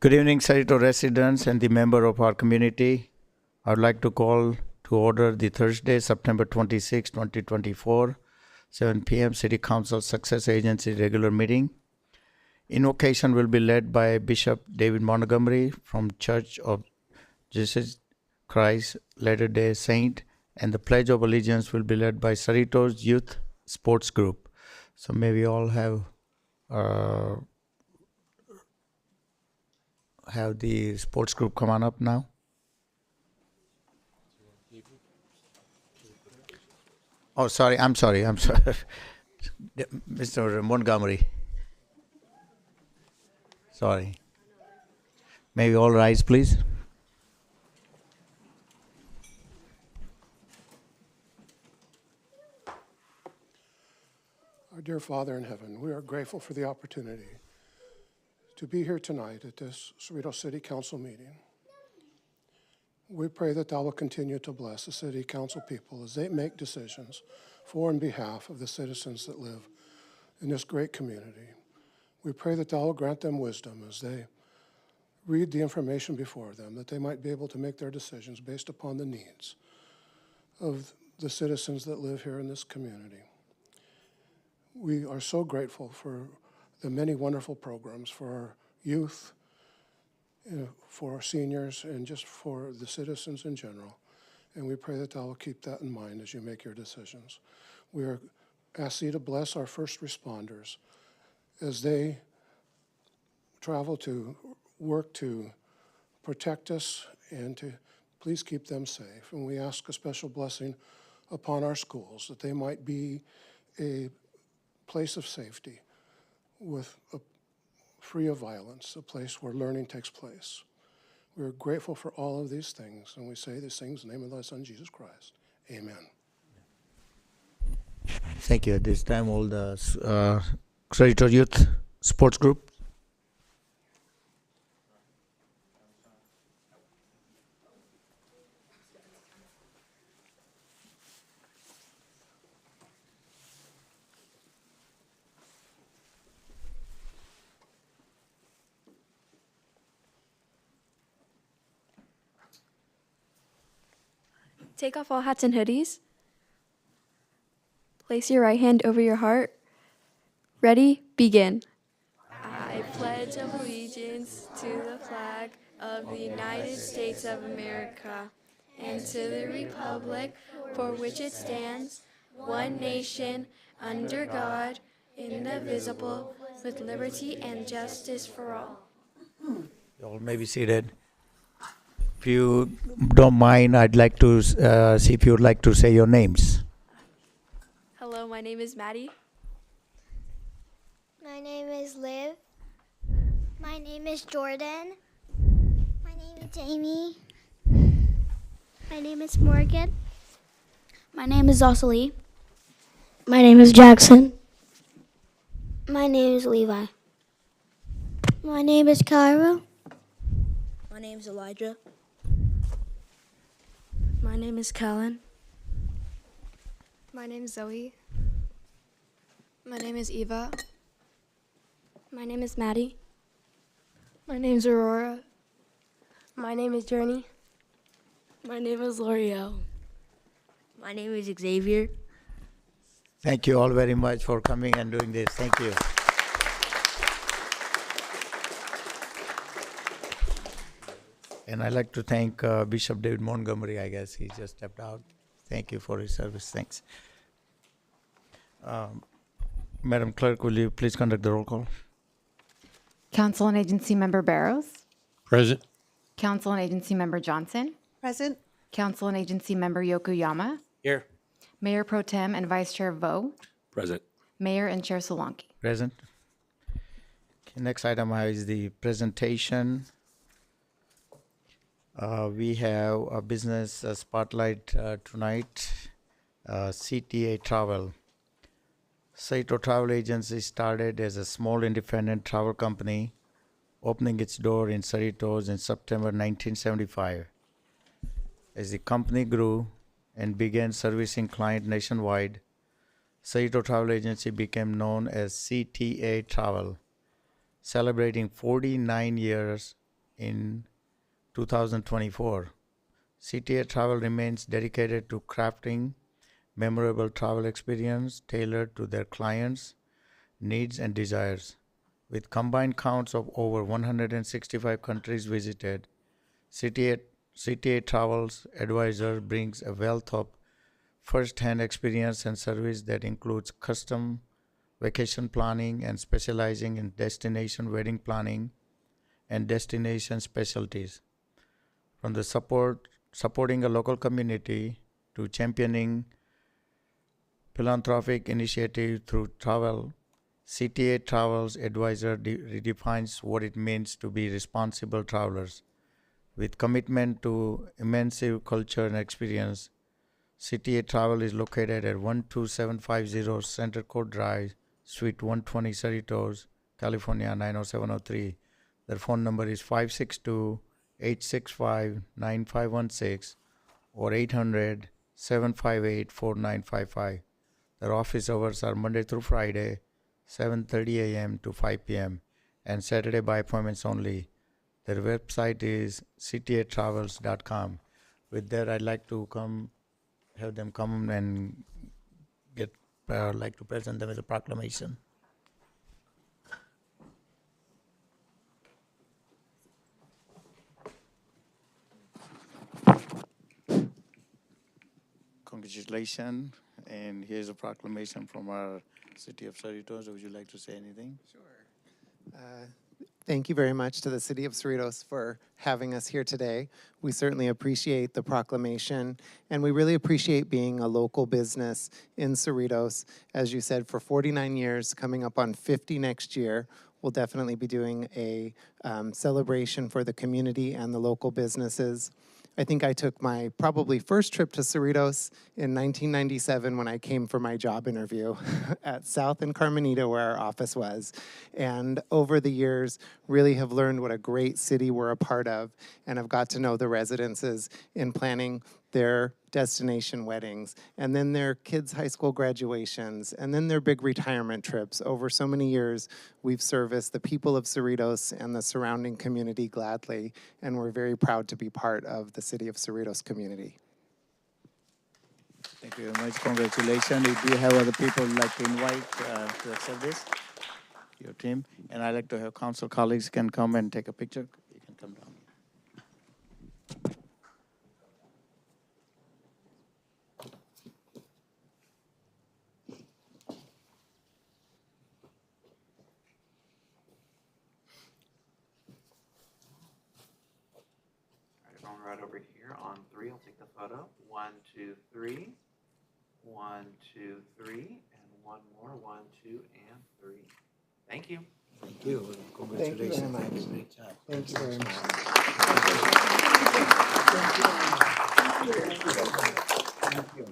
Good evening, Sarito residents and the member of our community. I would like to call to order the Thursday, September 26, 2024, 7 p.m. City Council Success Agency regular meeting. Invocation will be led by Bishop David Montgomery from Church of Jesus Christ Latter-day Saint, and the Pledge of Allegiance will be led by Sarito's Youth Sports Group. So may we all have the sports group come on up now. Oh, sorry, I'm sorry. Mr. Montgomery. Sorry. May we all rise, please? Our dear Father in heaven, we are grateful for the opportunity to be here tonight at this Cerritos City Council meeting. We pray that Thou will continue to bless the City Council people as they make decisions for and behalf of the citizens that live in this great community. We pray that Thou will grant them wisdom as they read the information before them, that they might be able to make their decisions based upon the needs of the citizens that live here in this community. We are so grateful for the many wonderful programs for our youth, for our seniors, and just for the citizens in general. And we pray that Thou will keep that in mind as you make your decisions. We are ask Thee to bless our first responders as they travel to work to protect us and to please keep them safe. And we ask a special blessing upon our schools, that they might be a place of safety, free of violence, a place where learning takes place. We are grateful for all of these things, and we say these things in the name of Thy Son, Jesus Christ. Amen. Thank you. At this time, all the Cerritos Youth Sports Group. Take off all hats and hoodies. Place your right hand over your heart. Ready? Begin. I pledge allegiance to the flag of the United States of America and to the republic for which it stands, one nation, under God, indivisible, with liberty and justice for all. You all may be seated. If you don't mind, I'd like to see if you would like to say your names. Hello, my name is Maddie. My name is Liv. My name is Jordan. My name is Jamie. My name is Morgan. My name is Zosali. My name is Jackson. My name is Levi. My name is Kyra. My name is Elijah. My name is Callan. My name is Zoe. My name is Eva. My name is Maddie. My name is Aurora. My name is Journey. My name is L'Oreal. My name is Xavier. Thank you all very much for coming and doing this. Thank you. And I'd like to thank Bishop David Montgomery. I guess he just stepped out. Thank you for your service. Thanks. Madam Clerk, will you please conduct the roll call? Council and Agency Member Barrows. Present. Council and Agency Member Johnson. Present. Council and Agency Member Yokoyama. Here. Mayor Pro Tem and Vice Chair Vo. Present. Mayor and Chair Solanki. Present. Okay, next item is the presentation. We have a business spotlight tonight. CTA Travel. Saito Travel Agency started as a small independent travel company, opening its door in Cerritos in September 1975. As the company grew and began servicing clients nationwide, Saito Travel Agency became known as CTA Travel, celebrating 49 years in 2024. CTA Travel remains dedicated to crafting memorable travel experience tailored to their clients' needs and desires. With combined counts of over 165 countries visited, CTA Travel's advisor brings a wealth of first-hand experience and service that includes custom vacation planning and specializing in destination wedding planning and destination specialties. From the supporting a local community to championing philanthropic initiative through travel, CTA Travel's advisor redefines what it means to be responsible travelers. With commitment to immersive culture and experience, CTA Travel is located at 12750 Center Court Drive, Suite 120, Cerritos, California 90703. Their phone number is 562-865-9516 or 800-758-4955. Their office hours are Monday through Friday, 7:30 a.m. to 5 p.m. and Saturday by appointments only. Their website is ctatravels.com. With that, I'd like to have them come and like to present them with a proclamation. Congratulations, and here's a proclamation from our City of Cerritos. Would you like to say anything? Sure. Thank you very much to the City of Cerritos for having us here today. We certainly appreciate the proclamation, and we really appreciate being a local business in Cerritos. As you said, for 49 years, coming up on 50 next year, we'll definitely be doing a celebration for the community and the local businesses. I think I took my probably first trip to Cerritos in 1997 when I came for my job interview at South and Carmenita, where our office was. And over the years, really have learned what a great city we're a part of, and have got to know the residences in planning their destination weddings, and then their kids' high school graduations, and then their big retirement trips. Over so many years, we've serviced the people of Cerritos and the surrounding community gladly, and we're very proud to be part of the City of Cerritos community. Thank you very much. Congratulations. If you have other people you'd like to invite to accept this, your team, and I'd like to have council colleagues can come and take a picture. You can come down. Right over here on 3. I'll take the photo. 1, 2, 3. 1, 2, 3. And one more. 1, 2, and 3. Thank you. Thank you. Congratulations. Thank you very much. Great job. Thank you very much. Thank you.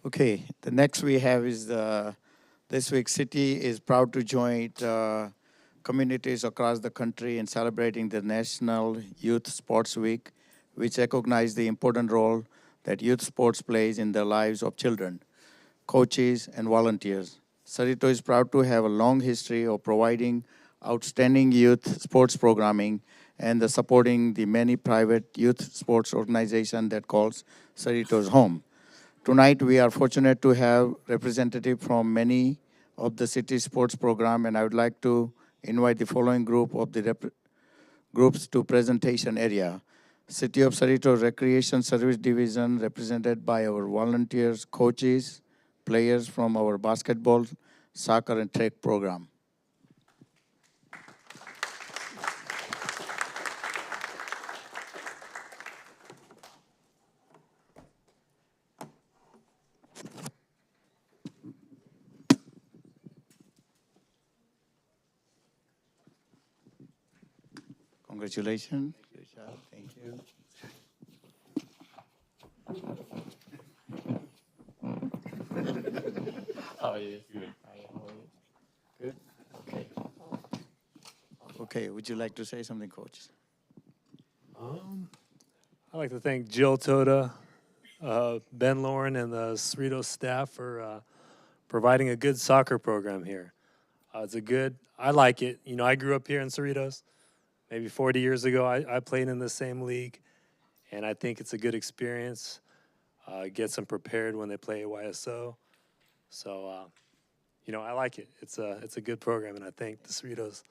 Okay, the next we have is this week's city is proud to join communities across the country in celebrating the National Youth Sports Week, which recognizes the important role that youth sports plays in the lives of children, coaches, and volunteers. Cerritos is proud to have a long history of providing outstanding youth sports programming and supporting the many private youth sports organizations that calls Cerritos home. Tonight, we are fortunate to have representatives from many of the city sports program, and I would like to invite the following group groups to presentation area. City of Cerrito Recreation Service Division represented by our volunteers, coaches, players from our basketball, soccer, and track program. Congratulations. Good job. Thank you. How are you? Good. How are you? Good. Okay. Okay. Would you like to say something, Coach? I'd like to thank Jill Toda, Ben Lauren, and the Cerritos staff for providing a good soccer program here. I like it. You know, I grew up here in Cerritos. Maybe 40 years ago, I played in the same league, and I think it's a good experience. Gets them prepared when they play YSO. So, you know, I like it. It's a good program, and I thank the Cerritos.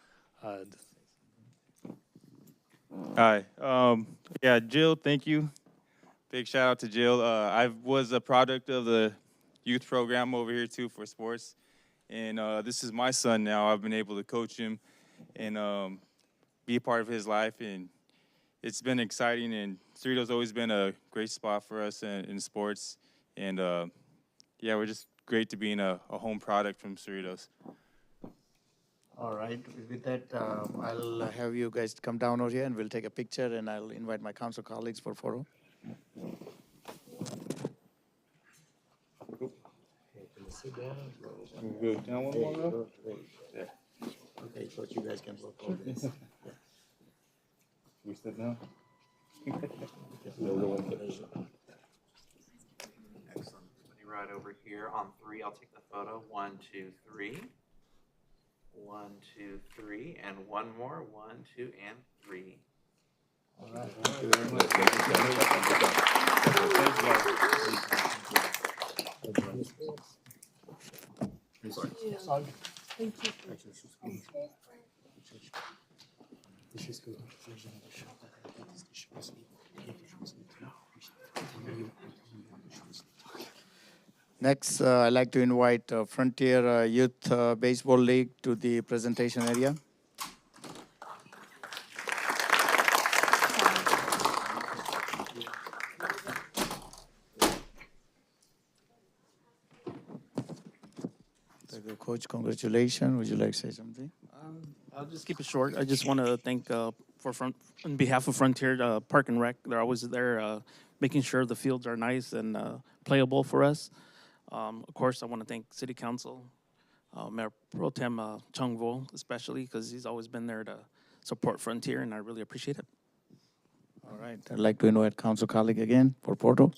Hi. Yeah, Jill, thank you. Big shout out to Jill. I was a product of the youth program over here too for sports. And this is my son now. I've been able to coach him and be a part of his life. And it's been exciting. And Cerrito's always been a great spot for us in sports. And yeah, we're just great to be in a home product from Cerritos. All right. With that, I'll have you guys come down over here and we'll take a picture and I'll invite my council colleagues for photo. Good. Now one more. Okay, Coach, you guys can look over this. We sit down. Excellent. When you're right over here on 3, I'll take the photo. 1, 2, 3. 1, 2, 3, and one more. 1, 2, and 3. All right. Thank you very much. Thank you. Next, I'd like to invite Frontier Youth Baseball League to the presentation area. Coach, congratulations. Would you like to say something? I'll just keep it short. I just want to thank on behalf of Frontier Park and Rec. They're always there making sure the fields are nice and playable for us. Of course, I want to thank City Council, Mayor Pro Tem Chung Vo, especially because he's always been there to support Frontier, and I really appreciate it. All right. I'd like to invite council colleague again for Porto.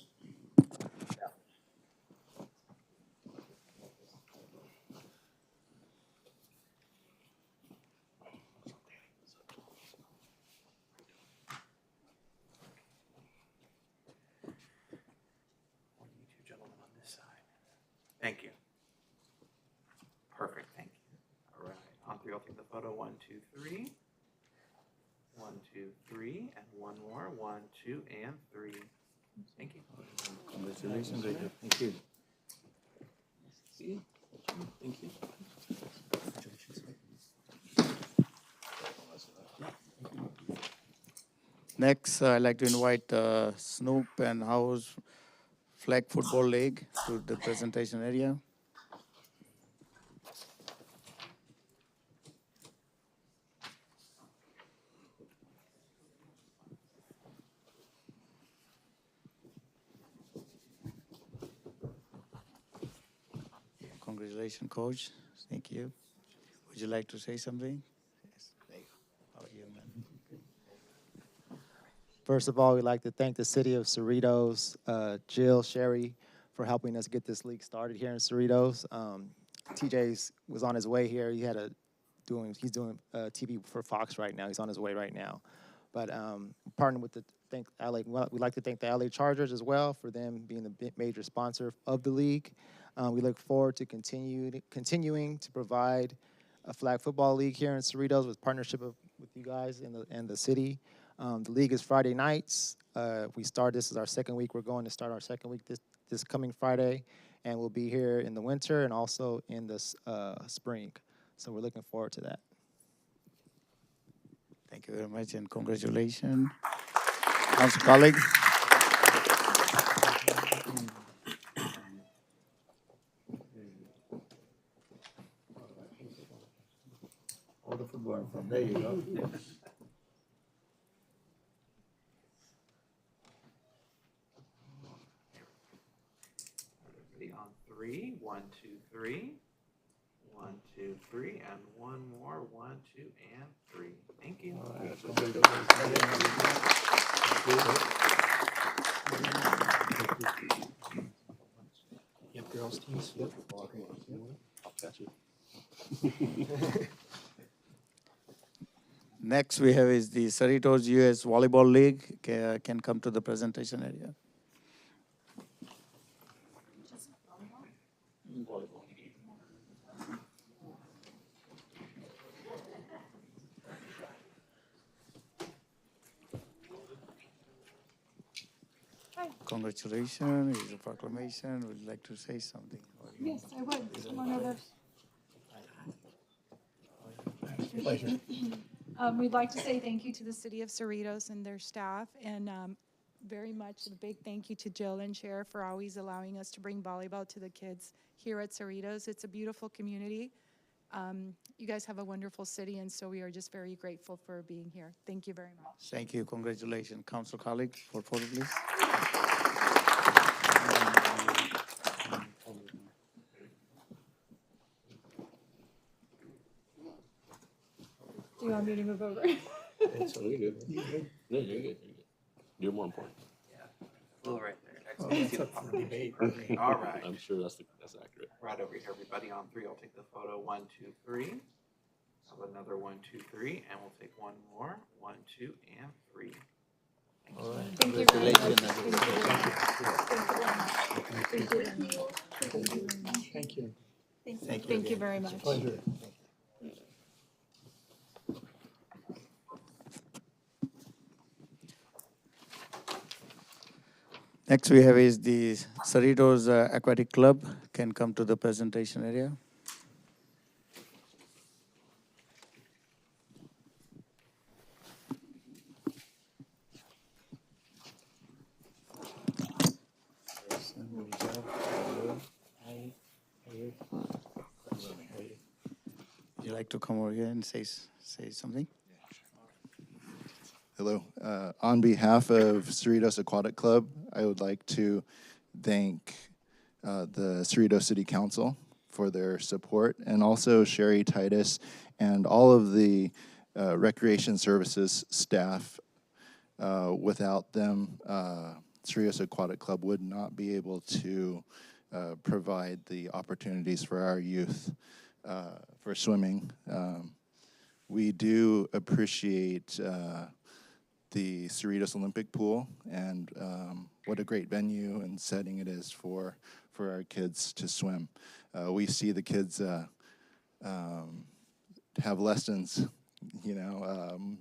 Thank you. Perfect, thank you. All right, on 3, I'll take the photo. 1, 2, 3. 1, 2, 3, and one more. 1, 2, and 3. Thank you. Congratulations. Thank you. Thank you. Next, I'd like to invite Snoop and House Flag Football League to the presentation area. Congratulations, Coach. Thank you. Would you like to say something? Yes. There you go. How are you, man? First of all, we'd like to thank the city of Cerritos, Jill, Sherry, for helping us get this league started here in Cerritos. TJ was on his way here. He's doing TV for Fox right now. He's on his way right now. But partnered with we'd like to thank the LA Chargers as well for them being the major sponsor of the league. We look forward to continuing to provide a flag football league here in Cerritos with partnership with you guys and the city. The league is Friday nights. This is our second week. We're going to start our second week this coming Friday, and we'll be here in the winter and also in the spring. So we're looking forward to that. Thank you very much and congratulations. Council colleague. All the football from there you go. Everybody on three. 1, 2, 3. 1, 2, 3, and one more. 1, 2, and 3. Thank you. You have girls' teams? Yep. I'll catch it. Next we have is the Cerritos US Volleyball League. Can come to the presentation area. Congratulations. It's a proclamation. Would you like to say something? Yes, I would. Come on over. Pleasure. We'd like to say thank you to the city of Cerritos and their staff, and very much a big thank you to Jill and Cher for always allowing us to bring volleyball to the kids here at Cerritos. It's a beautiful community. You guys have a wonderful city, and so we are just very grateful for being here. Thank you very much. Thank you. Congratulations. Council colleague, for photo, please. Do you want me to move over? You're good. No, you're good. You're more important. Yeah. A little right there. Excellent. All right. I'm sure that's accurate. Right over here, everybody on three. I'll take the photo. 1, 2, 3. Have another 1, 2, 3, and we'll take one more. 1, 2, and 3. Thank you. Thank you very much. Thank you. Thank you very much. It's a pleasure. Next we have is the Cerritos Aquatic Club. Can come to the presentation area. Would you like to come over here and say something? Hello. On behalf of Cerritos Aquatic Club, I would like to thank the Cerritos City Council for their support, and also Sherry Titus and all of the Recreation Services staff. Without them, Cerritos Aquatic Club would not be able to provide the opportunities for our youth for swimming. We do appreciate the Cerritos Olympic Pool, and what a great venue and setting it is for our kids to swim. We see the kids have lessons,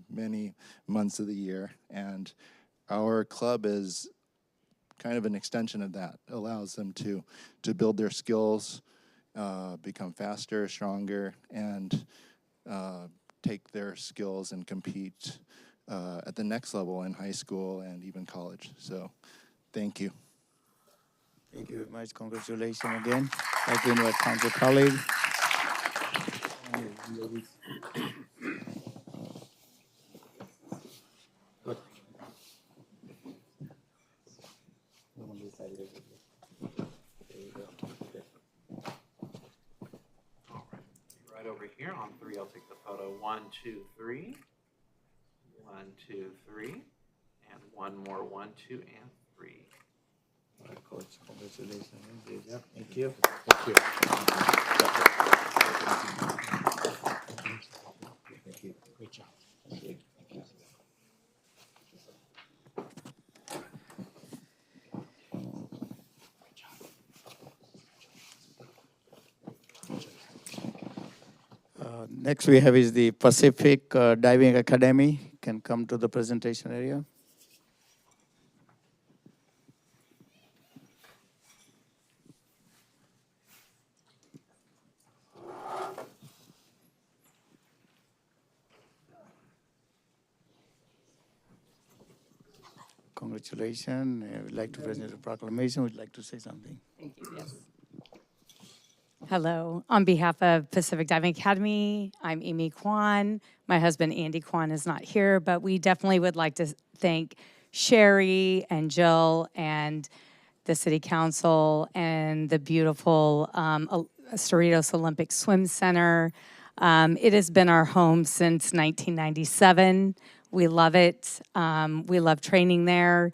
many months of the year, and our club is kind of an extension of that. It allows them to build their skills, become faster, stronger, and take their skills and compete at the next level in high school and even college. So, thank you. Thank you very much. Congratulations again. I'd like to invite council colleague. Right over here on three. I'll take the photo. 1, 2, 3. 1, 2, 3, and one more. 1, 2, and 3. All right, coach. Congratulations. Thank you. Thank you. Thank you. Great job. Thank you. Next we have is the Pacific Diving Academy. Can come to the presentation area. Congratulations. We'd like to present a proclamation. We'd like to say something. Thank you, yes. Hello. On behalf of Pacific Diving Academy, I'm Amy Kwan. My husband, Andy Kwan, is not here, but we definitely would like to thank Sherry and Jill and the City Council and the beautiful Cerritos Olympic Swim Center. It has been our home since 1997. We love it. We love training there.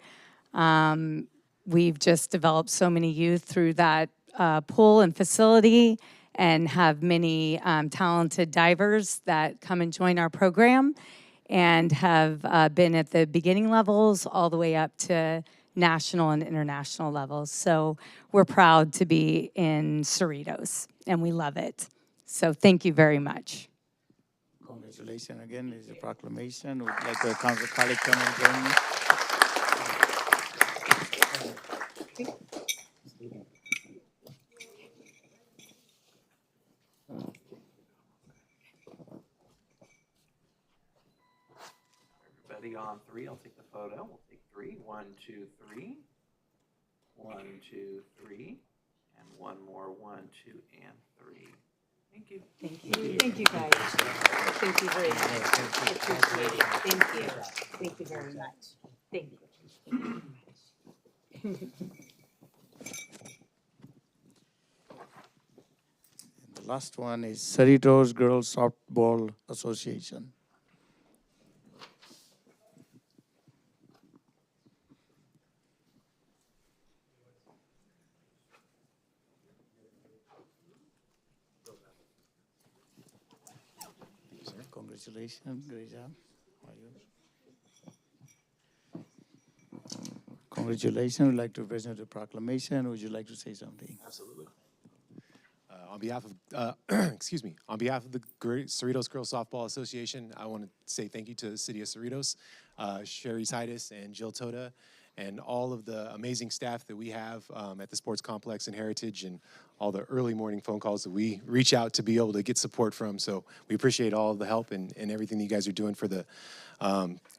We've just developed so many youth through that pool and facility and have many talented divers that come and join our program and have been at the beginning levels all the way up to national and international levels. So we're proud to be in Cerritos and we love it. So thank you very much. Congratulations again. This is a proclamation. We'd like the council colleague come and join me. Everybody on three, I'll take the photo. We'll take three. 1, 2, 3. 1, 2, 3. And one more. 1, 2, and 3. Thank you. Thank you. Thank you, guys. Thank you very much. I appreciate it. Thank you. Thank you very much. Thank you. The last one is Cerritos Girls Softball Association. Congratulations, great job. How are you? Congratulations. We'd like to present a proclamation. Would you like to say something? Absolutely. On behalf of, excuse me, on behalf of the Cerritos Girls Softball Association, I want to say thank you to the City of Cerritos, Sherry Titus and Jill Toda, and all of the amazing staff that we have at the sports complex and Heritage, and all the early morning phone calls that we reach out to be able to get support from. So we appreciate all of the help and everything that you guys are doing for the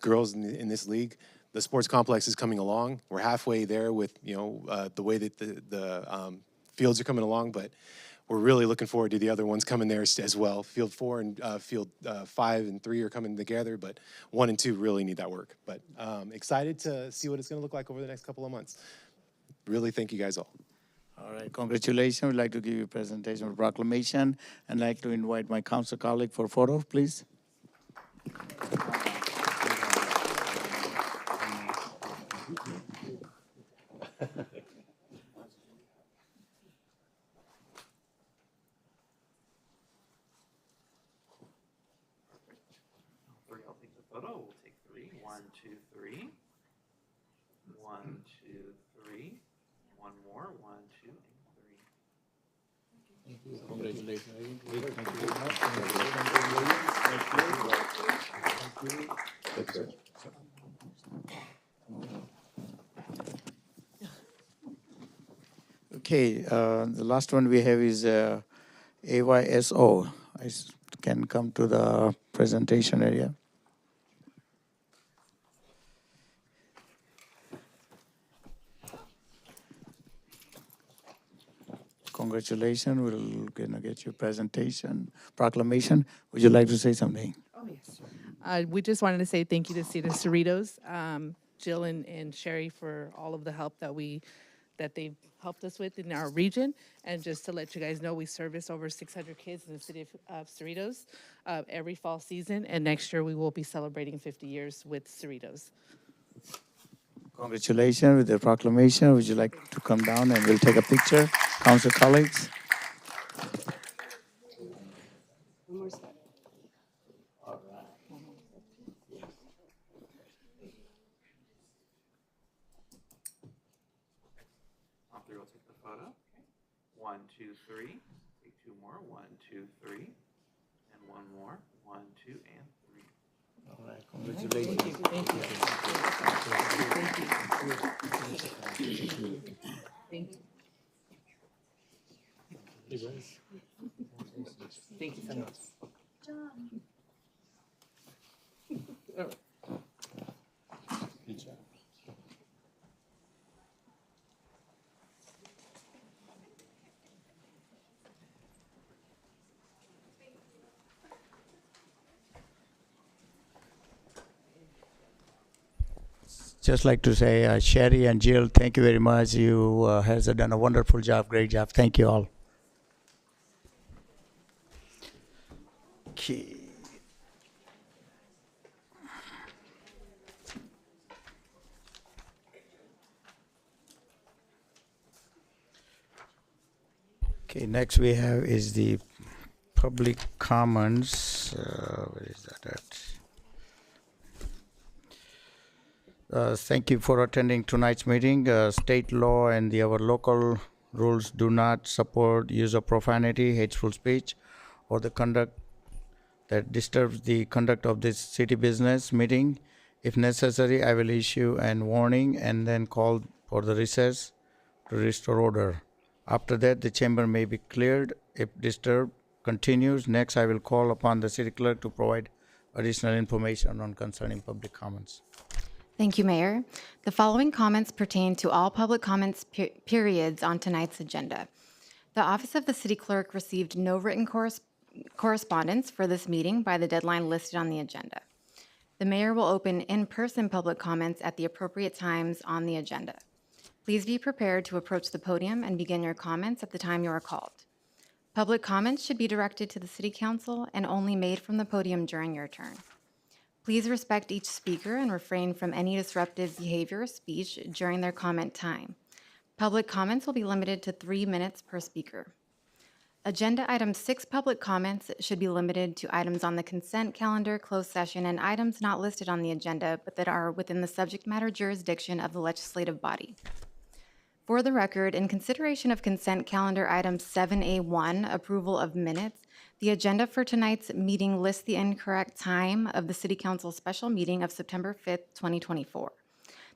girls in this league. The sports complex is coming along. We're halfway there with the way that the fields are coming along, but we're really looking forward to the other ones coming there as well. Field 4 and Field 5 and 3 are coming together, but 1 and 2 really need that work. But excited to see what it's going to look like over the next couple of months. Really thank you guys all. All right, congratulations. We'd like to give you a presentation of proclamation and like to invite my council colleague for a photo, please. I'll take the photo. We'll take 3. 1, 2, 3. 1, 2, 3. One more. 1, 2, and 3. Congratulations. Okay, the last one we have is AYSO. I can come to the presentation area. Congratulations. We're going to get your presentation, proclamation. Would you like to say something? Oh, yes. We just wanted to say thank you to City of Cerritos, Jill and Sherry for all of the help that they've helped us with in our region. And just to let you guys know, we service over 600 kids in the city of Cerritos every fall season. And next year we will be celebrating 50 years with Cerritos. Congratulations with the proclamation. Would you like to come down and we'll take a picture? Council colleagues. One more step. All right. On 3, we'll take the photo. 1, 2, 3. Take 2 more. 1, 2, 3. And one more, 1, 2, and 3. All right, congratulations. Thank you. Thank you. Thank you so much. Good job. Just like to say, Sherry and Jill, thank you very much. You has done a wonderful job, great job. Thank you all. Okay. Okay, next we have is the public comments. Where is that at? Thank you for attending tonight's meeting. State law and our local rules do not support use of profanity, hateful speech, or the conduct that disturbs the conduct of this city business meeting. If necessary, I will issue an warning and then call for the recess to restore order. After that, the chamber may be cleared. If disturbed continues, next I will call upon the city clerk to provide additional information on concerning public comments. Thank you, Mayor. The following comments pertain to all public comments periods on tonight's agenda. The Office of the City Clerk received no written correspondence for this meeting by the deadline listed on the agenda. The Mayor will open in-person public comments at the appropriate times on the agenda. Please be prepared to approach the podium and begin your comments at the time you are called. Public comments should be directed to the City Council and only made from the podium during your turn. Please respect each speaker and refrain from any disruptive behavior or speech during their comment time. Public comments will be limited to 3 minutes per speaker. Agenda item 6 public comments should be limited to items on the consent calendar, closed session, and items not listed on the agenda but that are within the subject matter jurisdiction of the legislative body. For the record, in consideration of consent calendar item 7A1, approval of minutes, the agenda for tonight's meeting lists the incorrect time of the City Council special meeting of September 5th, 2024.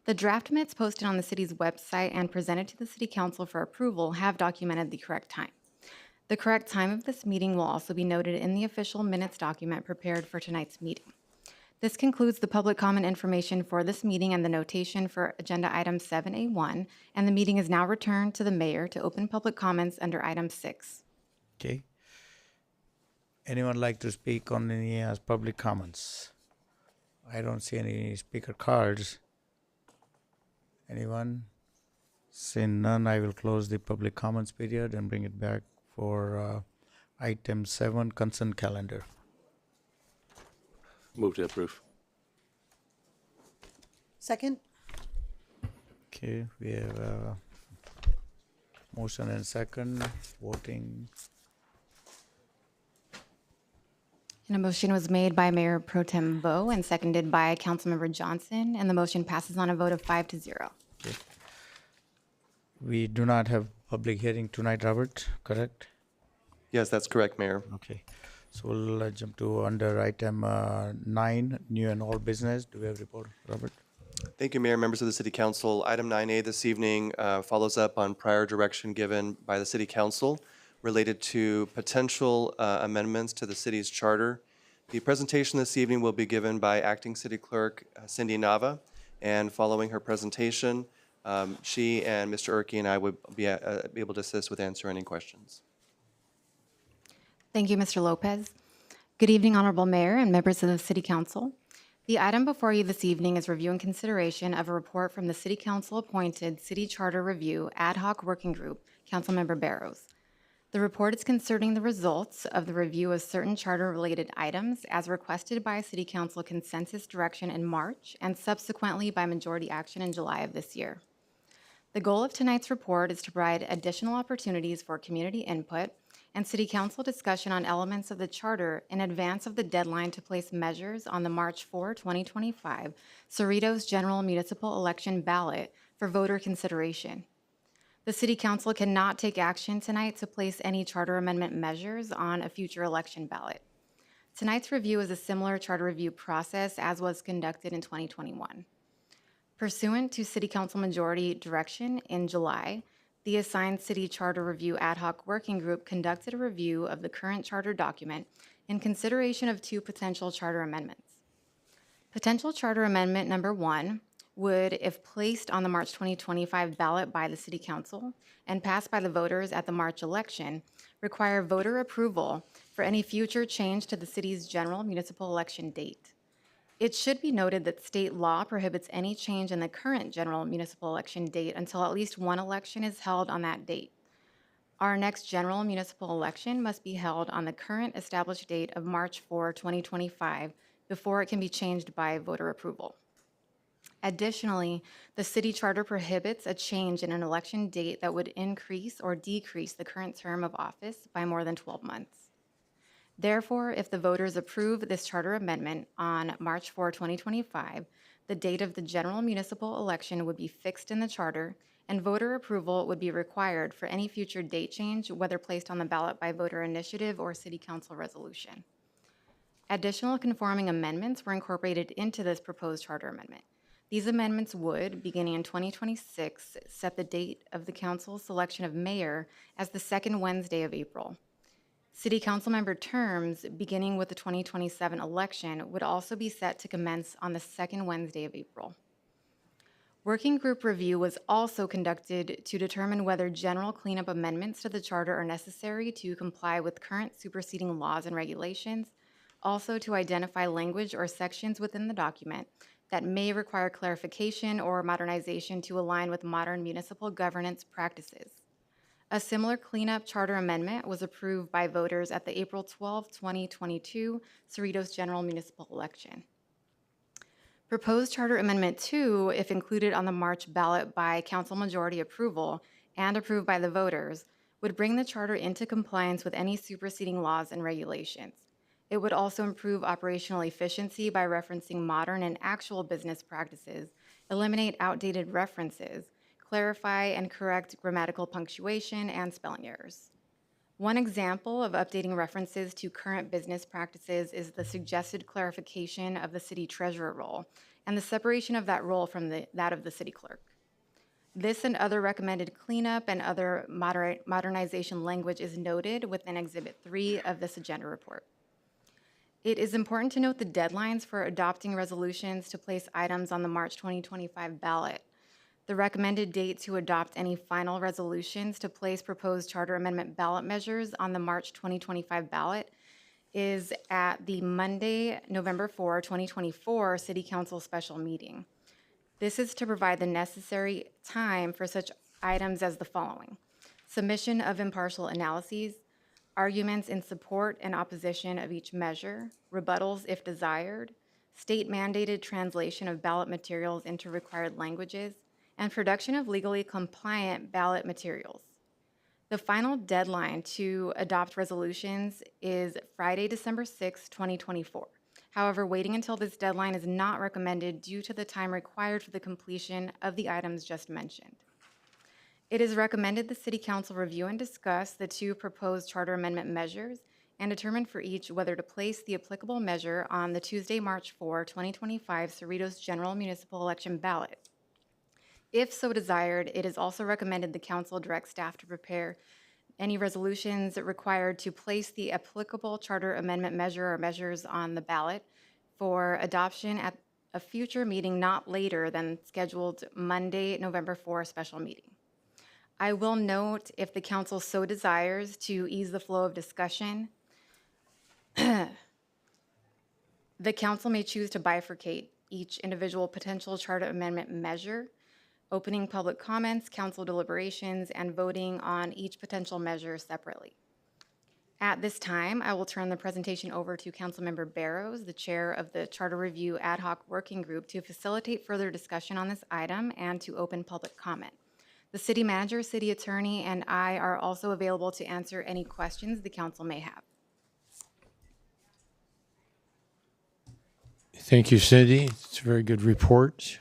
The draft minutes posted on the city's website and presented to the City Council for approval have documented the correct time. The correct time of this meeting will also be noted in the official minutes document prepared for tonight's meeting. This concludes the public comment information for this meeting and the notation for agenda item 7A1, and the meeting is now returned to the mayor to open public comments under item 6. Okay. Anyone like to speak on any public comments? I don't see any speaker cards. Anyone? Seeing none, I will close the public comments period and bring it back for item 7, consent calendar. Move to approve. Second? Okay, we have a motion and second, voting. And a motion was made by Mayor Pro Tem Vo and seconded by Councilmember Johnson, and the motion passes on a vote of 5-0. Okay. We do not have public hearing tonight, Robert, correct? Yes, that's correct, Mayor. Okay. So we'll jump to under item 9, new and all business. Do we have a report, Robert? Thank you, Mayor, members of the City Council. Item 9A this evening follows up on prior direction given by the City Council related to potential amendments to the city's charter. The presentation this evening will be given by Acting City Clerk Cindy Nava, and following her presentation, she and Mr. Urke and I would be able to assist with answering any questions. Thank you, Mr. Lopez. Good evening, Honorable Mayor and members of the City Council. The item before you this evening is review and consideration of a report from the City Council-appointed City Charter Review Ad Hoc Working Group, Councilmember Barrows. The report is concerning the results of the review of certain charter-related items as requested by City Council consensus direction in March and subsequently by majority action in July of this year. The goal of tonight's report is to provide additional opportunities for community input and City Council discussion on elements of the charter in advance of the deadline to place measures on the March 4, 2025 Cerritos General Municipal Election ballot for voter consideration. The City Council cannot take action tonight to place any charter amendment measures on a future election ballot. Tonight's review is a similar charter review process as was conducted in 2021. Pursuant to City Council majority direction in July, the assigned City Charter Review Ad Hoc Working Group conducted a review of the current charter document in consideration of two potential charter amendments. Potential charter amendment number 1 would, if placed on the March 2025 ballot by the City Council and passed by the voters at the March election, require voter approval for any future change to the city's general municipal election date. It should be noted that state law prohibits any change in the current general municipal election date until at least one election is held on that date. Our next general municipal election must be held on the current established date of March 4, 2025, before it can be changed by voter approval. Additionally, the city charter prohibits a change in an election date that would increase or decrease the current term of office by more than 12 months. Therefore, if the voters approve this charter amendment on March 4, 2025, the date of the general municipal election would be fixed in the charter, and voter approval would be required for any future date change, whether placed on the ballot by voter initiative or city council resolution. Additional conforming amendments were incorporated into this proposed charter amendment. These amendments would, beginning in 2026, set the date of the council's selection of mayor as the second Wednesday of April. City council member terms, beginning with the 2027 election, would also be set to commence on the second Wednesday of April. Working group review was also conducted to determine whether general cleanup amendments to the charter are necessary to comply with current superseding laws and regulations, also to identify language or sections within the document that may require clarification or modernization to align with modern municipal governance practices. A similar cleanup charter amendment was approved by voters at the April 12, 2022 Cerritos General Municipal Election. Proposed Charter Amendment 2, if included on the March ballot by council majority approval and approved by the voters, would bring the charter into compliance with any superseding laws and regulations. It would also improve operational efficiency by referencing modern and actual business practices, eliminate outdated references, clarify and correct grammatical punctuation and spelling errors. One example of updating references to current business practices is the suggested clarification of the city treasurer role and the separation of that role from that of the city clerk. This and other recommended cleanup and other modernization language is noted within Exhibit 3 of this agenda report. It is important to note the deadlines for adopting resolutions to place items on the March 2025 ballot. The recommended date to adopt any final resolutions to place proposed charter amendment ballot measures on the March 2025 ballot is at the Monday, November 4, 2024 City Council special meeting. This is to provide the necessary time for such items as the following: submission of impartial analyses, arguments in support and opposition of each measure, rebuttals if desired, state-mandated translation of ballot materials into required languages, and production of legally compliant ballot materials. The final deadline to adopt resolutions is Friday, December 6, 2024. However, waiting until this deadline is not recommended due to the time required for the completion of the items just mentioned. It is recommended the City Council review and discuss the two proposed charter amendment measures and determine for each whether to place the applicable measure on the Tuesday, March 4, 2025 Cerritos General Municipal Election ballot. If so desired, it is also recommended the council direct staff to prepare any resolutions required to place the applicable charter amendment measure or measures on the ballot for adoption at a future meeting not later than scheduled Monday, November 4 special meeting. I will note, if the council so desires to ease the flow of discussion, the council may choose to bifurcate each individual potential charter amendment measure, opening public comments, council deliberations, and voting on each potential measure separately. At this time, I will turn the presentation over to Councilmember Barrows, the chair of the Charter Review Ad Hoc Working Group, to facilitate further discussion on this item and to open public comment. The city manager, city attorney, and I are also available to answer any questions the council may have. Thank you, Cindy. It's a very good report.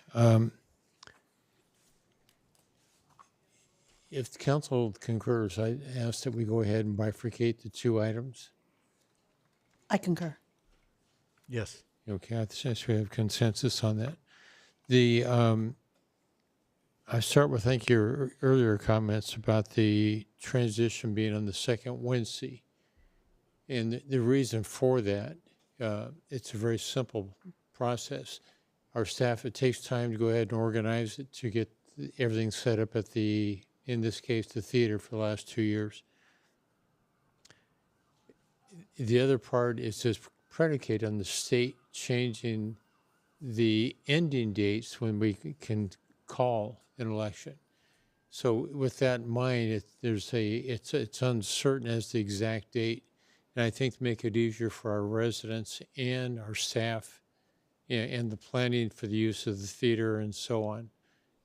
If the council concurs, I ask that we go ahead and bifurcate the two items. I concur. Yes. Okay, I sense we have consensus on that. I start with, thank your earlier comments about the transition being on the second Wednesday. And the reason for that, it's a very simple process. Our staff, it takes time to go ahead and organize it to get everything set up at in this case, the theater for the last 2 years. The other part is just predicated on the state changing the ending dates when we can call an election. So with that in mind, it's uncertain as the exact date, and I think to make it easier for our residents and our staff, and the planning for the use of the theater and so on,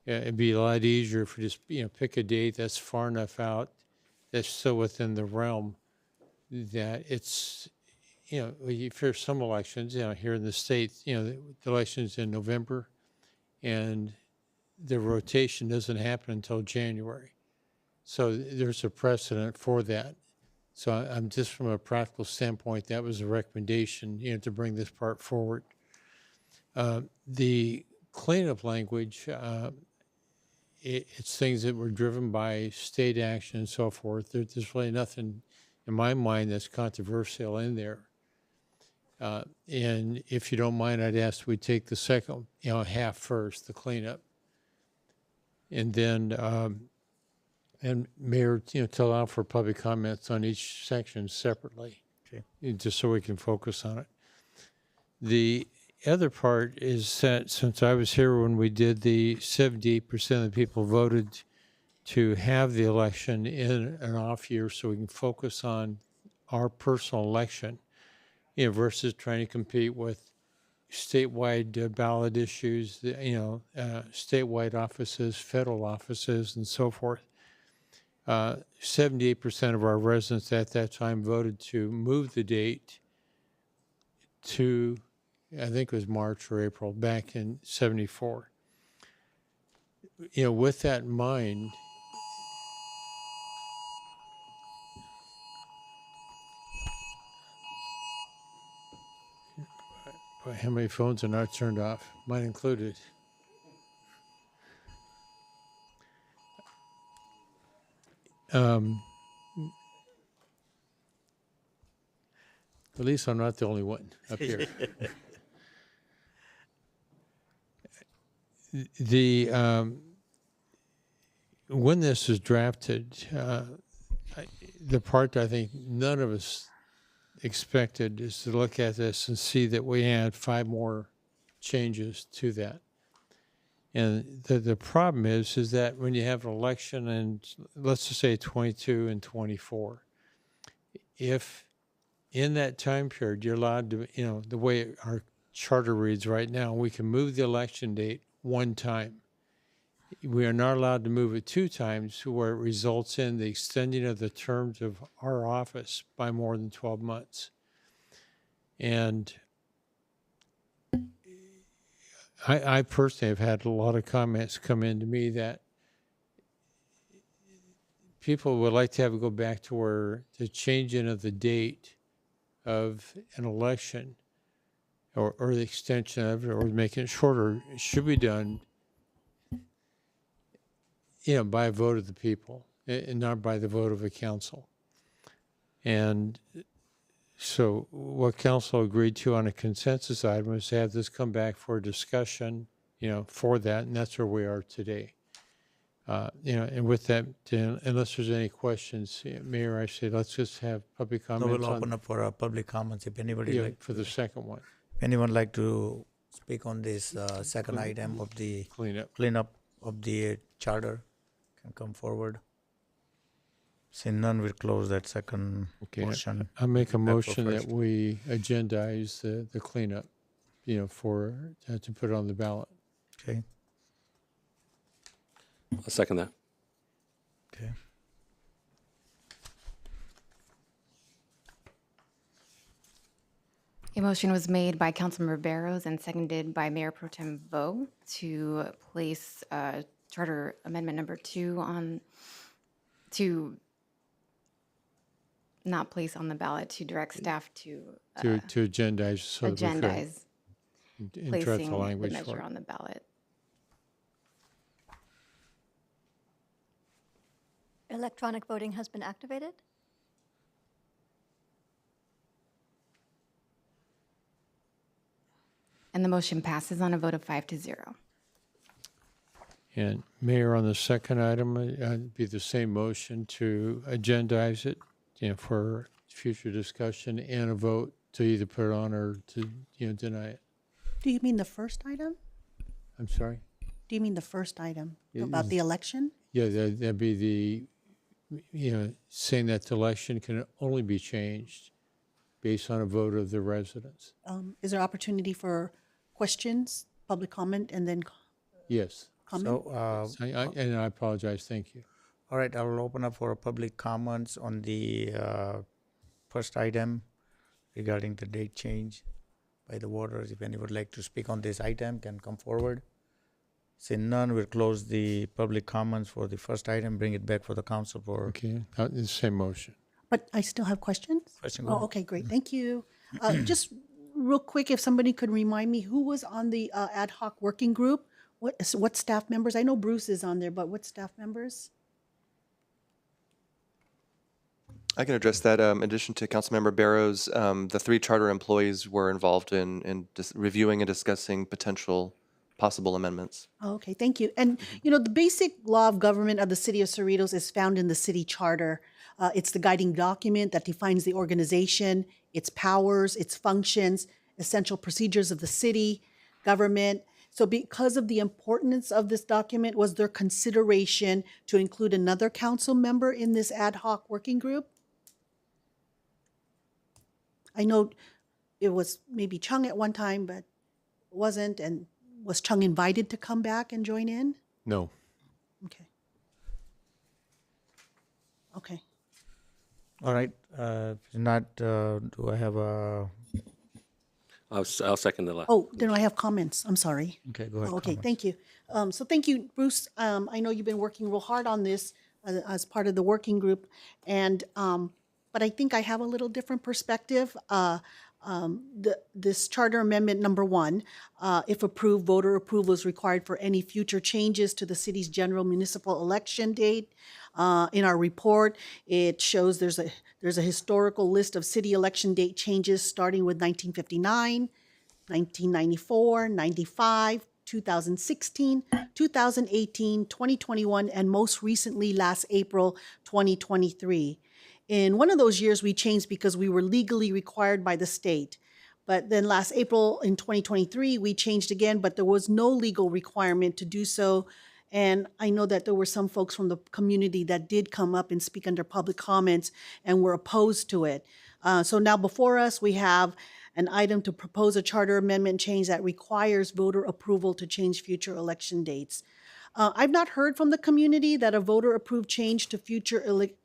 it'd be a lot easier if we just pick a date that's far enough out, that's still within the realm that it's if there's some elections here in the state, the elections in November, and the rotation doesn't happen until January. So there's a precedent for that. So I'm just from a practical standpoint, that was a recommendation, to bring this part forward. The cleanup language, it's things that were driven by state action and so forth. There's really nothing in my mind that's controversial in there. And if you don't mind, I'd ask we take the second, half first, the cleanup. And then, and Mayor, to allow for public comments on each section separately. Okay. Just so we can focus on it. The other part is that since I was here when we did 78% of the people voted to have the election in an off year so we can focus on our personal election, versus trying to compete with statewide ballot issues, statewide offices, federal offices, and so forth. 78% of our residents at that time voted to move the date to, I think it was March or April, back in 74. With that in mind, boy, how many phones are not turned off? Mine included. At least I'm not the only one up here. When this was drafted, the part I think none of us expected is to look at this and see that we had 5 more changes to that. And the problem is that when you have an election, and let's just say 22 and 24, if in that time period you're allowed to, the way our charter reads right now, we can move the election date 1 time. We are not allowed to move it 2 times, where it results in the extending of the terms of our office by more than 12 months. And I personally have had a lot of comments come in to me that people would like to have it go back to where the changing of the date of an election or the extension of it or making it shorter should be done by a vote of the people and not by the vote of a council. And so what council agreed to on a consensus item was to have this come back for discussion, for that, and that's where we are today. And with that, unless there's any questions, Mayor, I say let's just have public No, comments. we'll open up for public comments if anybody for the second one. If anyone like to speak on this second item of the cleanup of the charter, can come forward. Seeing none, we'll close that second portion. I'll make a Back for motion that first. we agendize the cleanup, for to put it on the ballot. Okay. I'll second that. Okay. A motion was made by Councilmember Barrows and seconded by Mayor Pro Tem Vo to place Charter Amendment number 2 on to not place on the ballot, to direct staff to To agendize so that we could agendize and draft placing the the language for measure it. on the ballot. Electronic voting has been activated. And the motion passes on a vote of 5-0. And Mayor, on the second item, it'd be the same motion to agendize it, for future discussion and a vote to either put it on or to, deny it. Do you mean the first item? I'm sorry? Do you mean the first item It about is- the election? Yeah, that'd be saying that the election can only be changed based on a vote of the residents. Is there opportunity for questions, public comment, and then Yes. comment? So, And I apologize, thank you. all right, I will open up for public comments on the first item regarding the date change by the voters. If anyone would like to speak on this item, can come forward. Seeing none, we'll close the public comments for the first item, bring it back for the council for Okay, the same motion. But I still have questions? question. Go Oh, ahead. okay, great, thank you. Just real quick, if somebody could remind me, who was on the ad hoc working group? What staff members? I know Bruce is on there, but what staff members? I can address that. In addition to Councilmember Barrows, the 3 charter employees were involved in reviewing and discussing potential possible amendments. Oh, okay, thank you. And, the basic law of government of the city of Cerritos is found in the city charter. It's the guiding document that defines the organization, its powers, its functions, essential procedures of the city government. So because of the importance of this document, was there consideration to include another council member in this ad hoc working group? I know it was maybe Chung at one time, but wasn't, and was Chung invited to come back and join in? No. Okay. Okay. All right, if not, do I have a, I'll second the last. Oh, then I have comments. I'm sorry. okay, go ahead. Oh, okay, comments. thank you. So thank you, Bruce. I know you've been working real hard on this as part of the working group, and but I think I have a little different perspective. This charter amendment number 1, if approved, voter approval is required for any future changes to the city's general municipal election date. In our report, it shows there's a historical list of city election date changes starting with 1959, 1994, 95, 2016, 2018, 2021, and most recently last April 2023. In one of those years, we changed because we were legally required by the state. But then last April in 2023, we changed again, but there was no legal requirement to do so. And I know that there were some folks from the community that did come up and speak under public comments and were opposed to it. So now before us, we have an item to propose a charter amendment change that requires voter approval to change future election dates. I've not heard from the community that a voter-approved change to future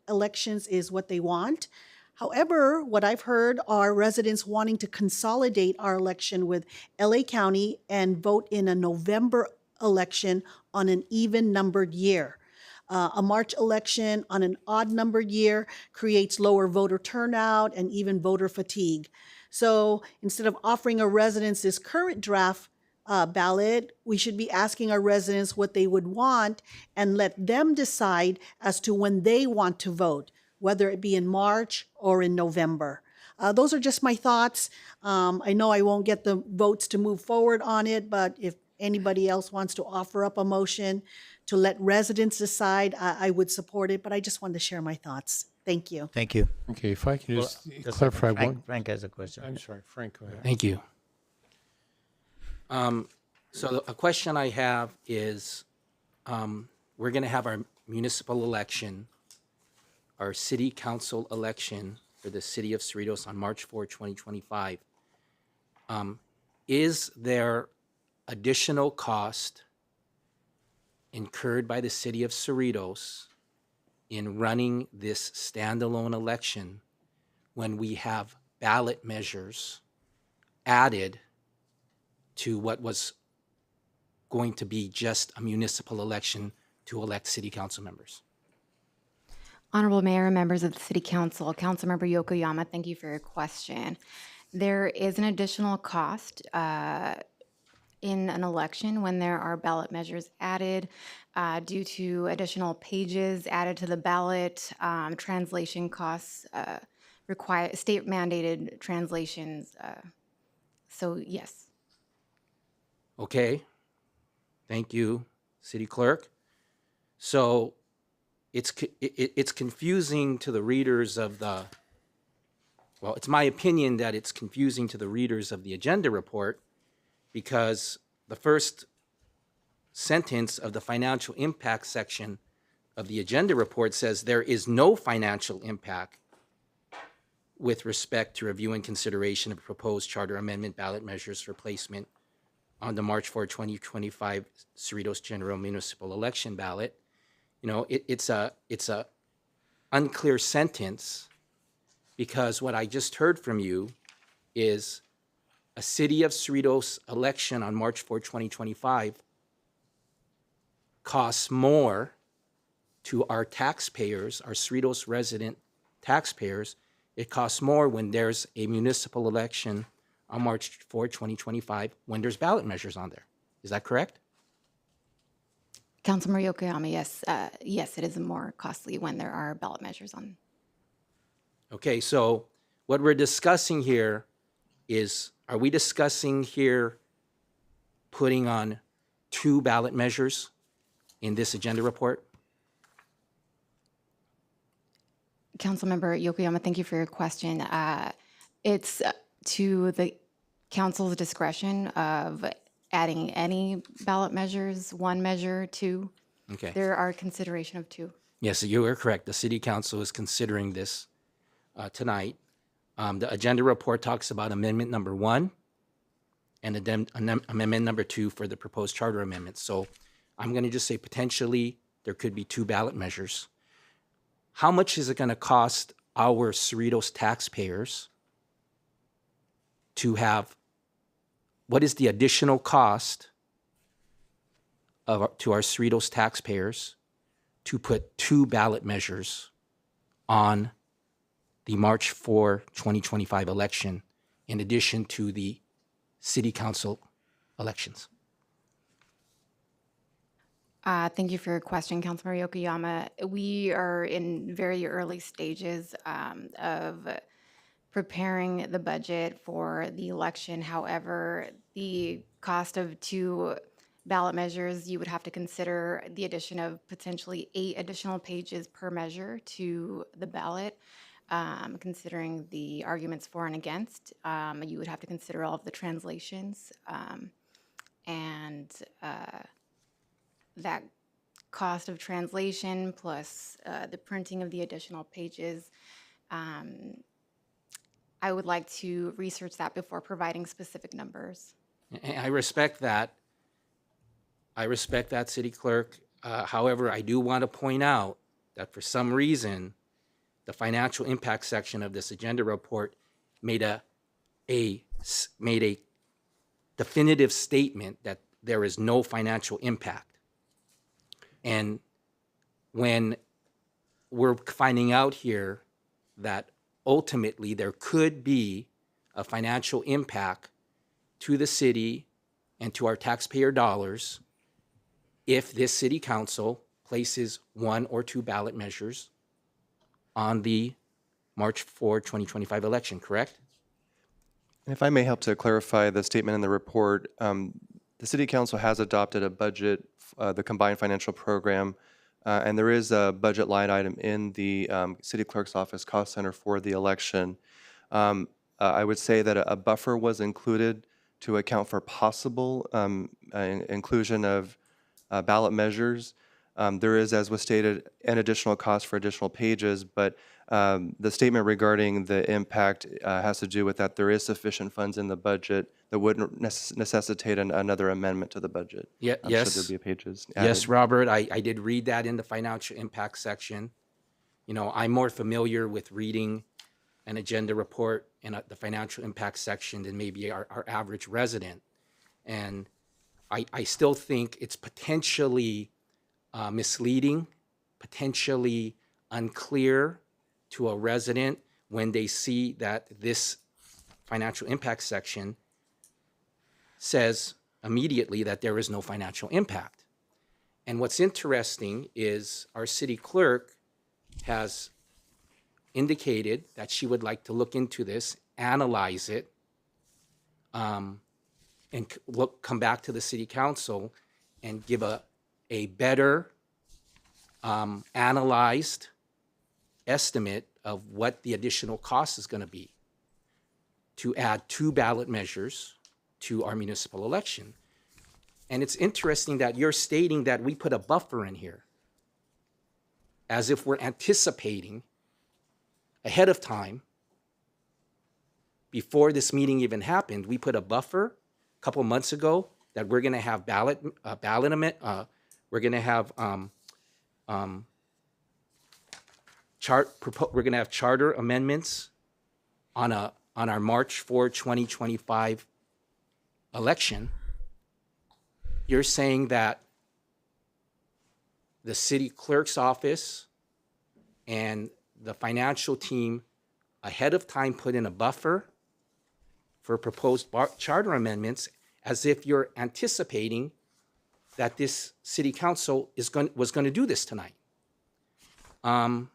elections is what they want. However, what I've heard are residents wanting to consolidate our election with LA County and vote in a November election on an even-numbered year. A March election on an odd-numbered year creates lower voter turnout and even voter fatigue. So instead of offering our residents this current draft ballot, we should be asking our residents what they would want and let them decide as to when they want to vote, whether it be in March or in November. Those are just my thoughts. I know I won't get the votes to move forward on it, but if anybody else wants to offer up a motion to let residents decide, I would support it, but I just wanted to share my thoughts. Thank you. Thank you. Okay, if I can Well, just just a clarify second. one. Frank has a question. I'm sorry, Frank, go ahead. Thank you. So a question I have is, we're going to have our municipal election, our city council election for the city of Cerritos on March 4, 2025. Is there additional cost incurred by the city of Cerritos in running this standalone election when we have ballot measures added to what was going to be just a municipal election to elect city council members? Honorable Mayor and members of the City Council, Councilmember Yokoyama, thank you for your question. There is an additional cost in an election when there are ballot measures added due to additional pages added to the ballot, translation costs, require state mandated translations. So yes. Okay, thank you, City Clerk. So it's confusing to the readers of the, well, it's my opinion that it's confusing to the readers of the agenda report because the first sentence of the financial impact section of the agenda report says there is no financial impact with respect to review and consideration of proposed charter amendment ballot measures for placement on the March 4, 2025 Cerritos General Municipal Election ballot. You know, it's a unclear sentence because what I just heard from you is a City of Cerritos election on March 4, 2025 costs more to our taxpayers, our Cerritos resident taxpayers. It costs more when there's a municipal election on March 4, 2025, when there's ballot measures on there. Is that correct? Councilmember Yokoyama, yes, yes, it is more costly when there are ballot measures on. Okay, so what we're discussing here is, are we discussing here putting on 2 ballot measures in this agenda report? Councilmember Yokoyama, thank you for your question. It's to the council's discretion of adding any ballot measures, 1 measure, 2. Okay. There are consideration of 2. Yes, you are correct. The City Council is considering this tonight. The agenda report talks about amendment number 1 and amendment number 2 for the proposed charter amendments. So I'm going to just say potentially there could be 2 ballot measures. How much is it going to cost our Cerritos taxpayers to have, what is the additional cost to our Cerritos taxpayers to put 2 ballot measures on the March 4, 2025 election in addition to the City Council elections? Thank you for your question, Councilmember Yokoyama. We are in very early stages of preparing the budget for the election. However, the cost of 2 ballot measures, you would have to consider the addition of potentially 8 additional pages per measure to the ballot. Considering the arguments for and against, you would have to consider all of the translations and that cost of translation plus the printing of the additional pages. I would like to research that before providing specific numbers. I respect that. I respect that, City Clerk. However, I do want to point out that for some reason, the financial impact section of this agenda report made a definitive statement that there is no financial impact. And when we're finding out here that ultimately there could be a financial impact to the city and to our taxpayer dollars if this City Council places 1 or 2 ballot measures on the March 4, 2025 election, correct? And if I may help to clarify the statement in the report, the City Council has adopted a budget, the Combined Financial Program, and there is a budget line item in the City Clerk's Office cost center for the election. I would say that a buffer was included to account for possible inclusion of ballot measures. There is, as was stated, an additional cost for additional pages, but the statement regarding the impact has to do with that there is sufficient funds in the budget that wouldn't necessitate another amendment to the budget. Yeah, yes. Should there be pages added. Yes, Robert, I did read that in the financial impact section. You know, I'm more familiar with reading an agenda report in the financial impact section than maybe our average resident. And I still think it's potentially misleading, potentially unclear to a resident when they see that this financial impact section says immediately that there is no financial impact. And what's interesting is our city clerk has indicated that she would like to look into this, analyze it, and come back to the city council and give a better analyzed estimate of what the additional cost is going to be to add 2 ballot measures to our municipal election. And it's interesting that you're stating that we put a buffer in here as if we're anticipating ahead of time, before this meeting even happened. We put a buffer a couple months ago that we're going to have we're going to have we're going to have charter amendments on our March 4, 2025 election. You're saying that the city clerk's office and the financial team ahead of time put in a buffer for proposed charter amendments, as if you're anticipating that this city council was going to do this tonight. Councilmember.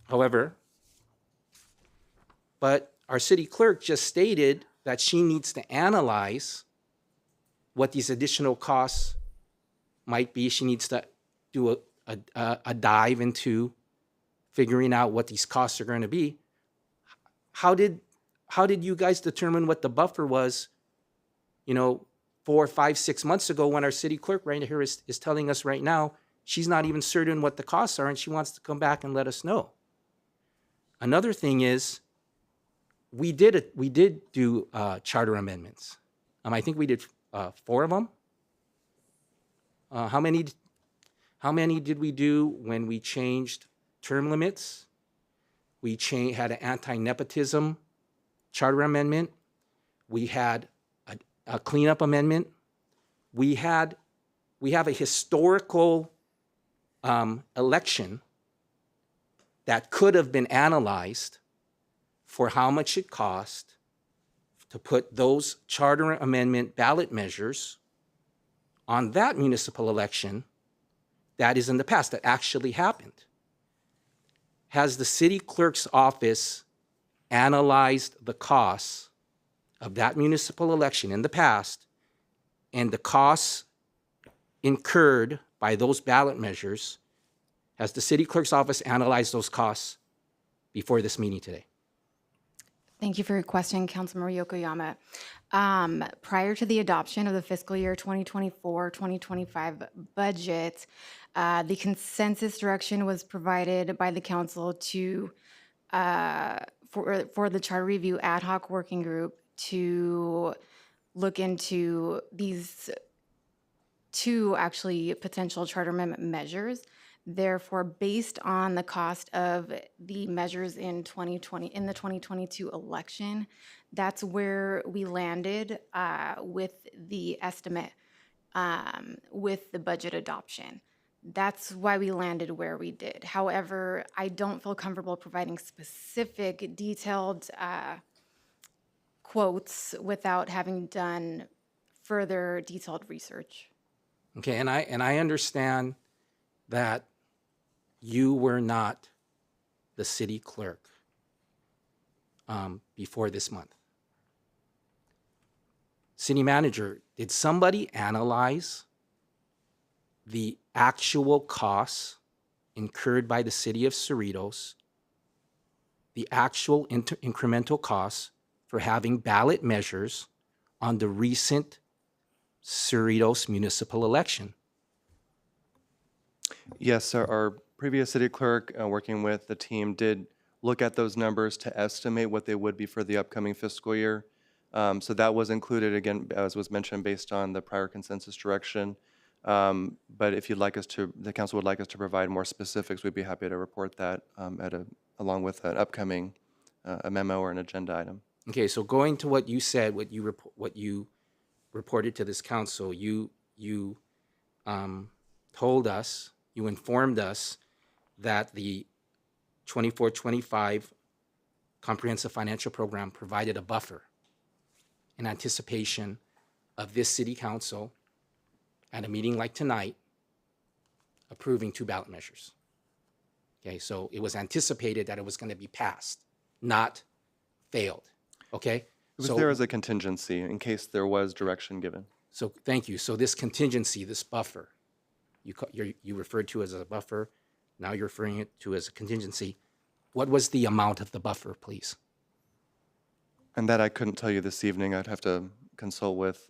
However, our city clerk just stated that she needs to analyze what these additional costs might be. She needs to do a dive into figuring out what these costs are going to be. How did you guys determine what the buffer was, 4, 5, 6 months ago, when our city clerk right here is telling us right now she's not even certain what the costs are and she wants to come back and let us know? Another thing is, we did do charter amendments. I think we did 4 of them. How many did we do when we changed term limits? We had an anti-nepotism charter amendment. We had a cleanup amendment. We have a historical election that could have been analyzed for how much it cost to put those charter amendment ballot measures on that municipal election that is in the past, that actually happened. Has the city clerk's office analyzed the costs of that municipal election in the past and the costs incurred by those ballot measures? Has the city clerk's office analyzed those costs before this meeting today? Thank you for your question, Councilmember Yokoyama. Prior to the adoption of the fiscal year 2024-2025 budget, the consensus direction was provided by the council for the charter review ad hoc working group to look into these 2 actually potential charter amendment measures. Therefore, based on the cost of the measures in the 2022 election, that's where we landed with the estimate with the budget adoption. That's why we landed where we did. However, I don't feel comfortable providing specific, detailed quotes without having done further detailed research. Okay, and I understand that you were not the city clerk before this month. City manager, did somebody analyze the actual costs incurred by the city of Cerritos, the actual incremental costs for having ballot measures on the recent Cerritos municipal election? Yes, our previous city clerk, working with the team, did look at those numbers to estimate what they would be for the upcoming fiscal year. So that was included, again, as was mentioned, based on the prior consensus direction. But if you'd like us to, the council would like us to provide more specifics, we'd be happy to report that along with an upcoming a memo or an agenda item. Okay, so going to what you said, what you reported to this council, you told us you informed us that the 24-25 comprehensive financial program provided a buffer in anticipation of this city council at a meeting like tonight approving 2 ballot measures. Okay, so it was anticipated that it was going to be passed, not failed. Okay? It was So there as a contingency in case there was direction given. So thank you. So this contingency, this buffer, you referred to as a buffer. Now you're referring it to as a contingency. What was the amount of the buffer, please? And that I couldn't tell you this evening. I'd have to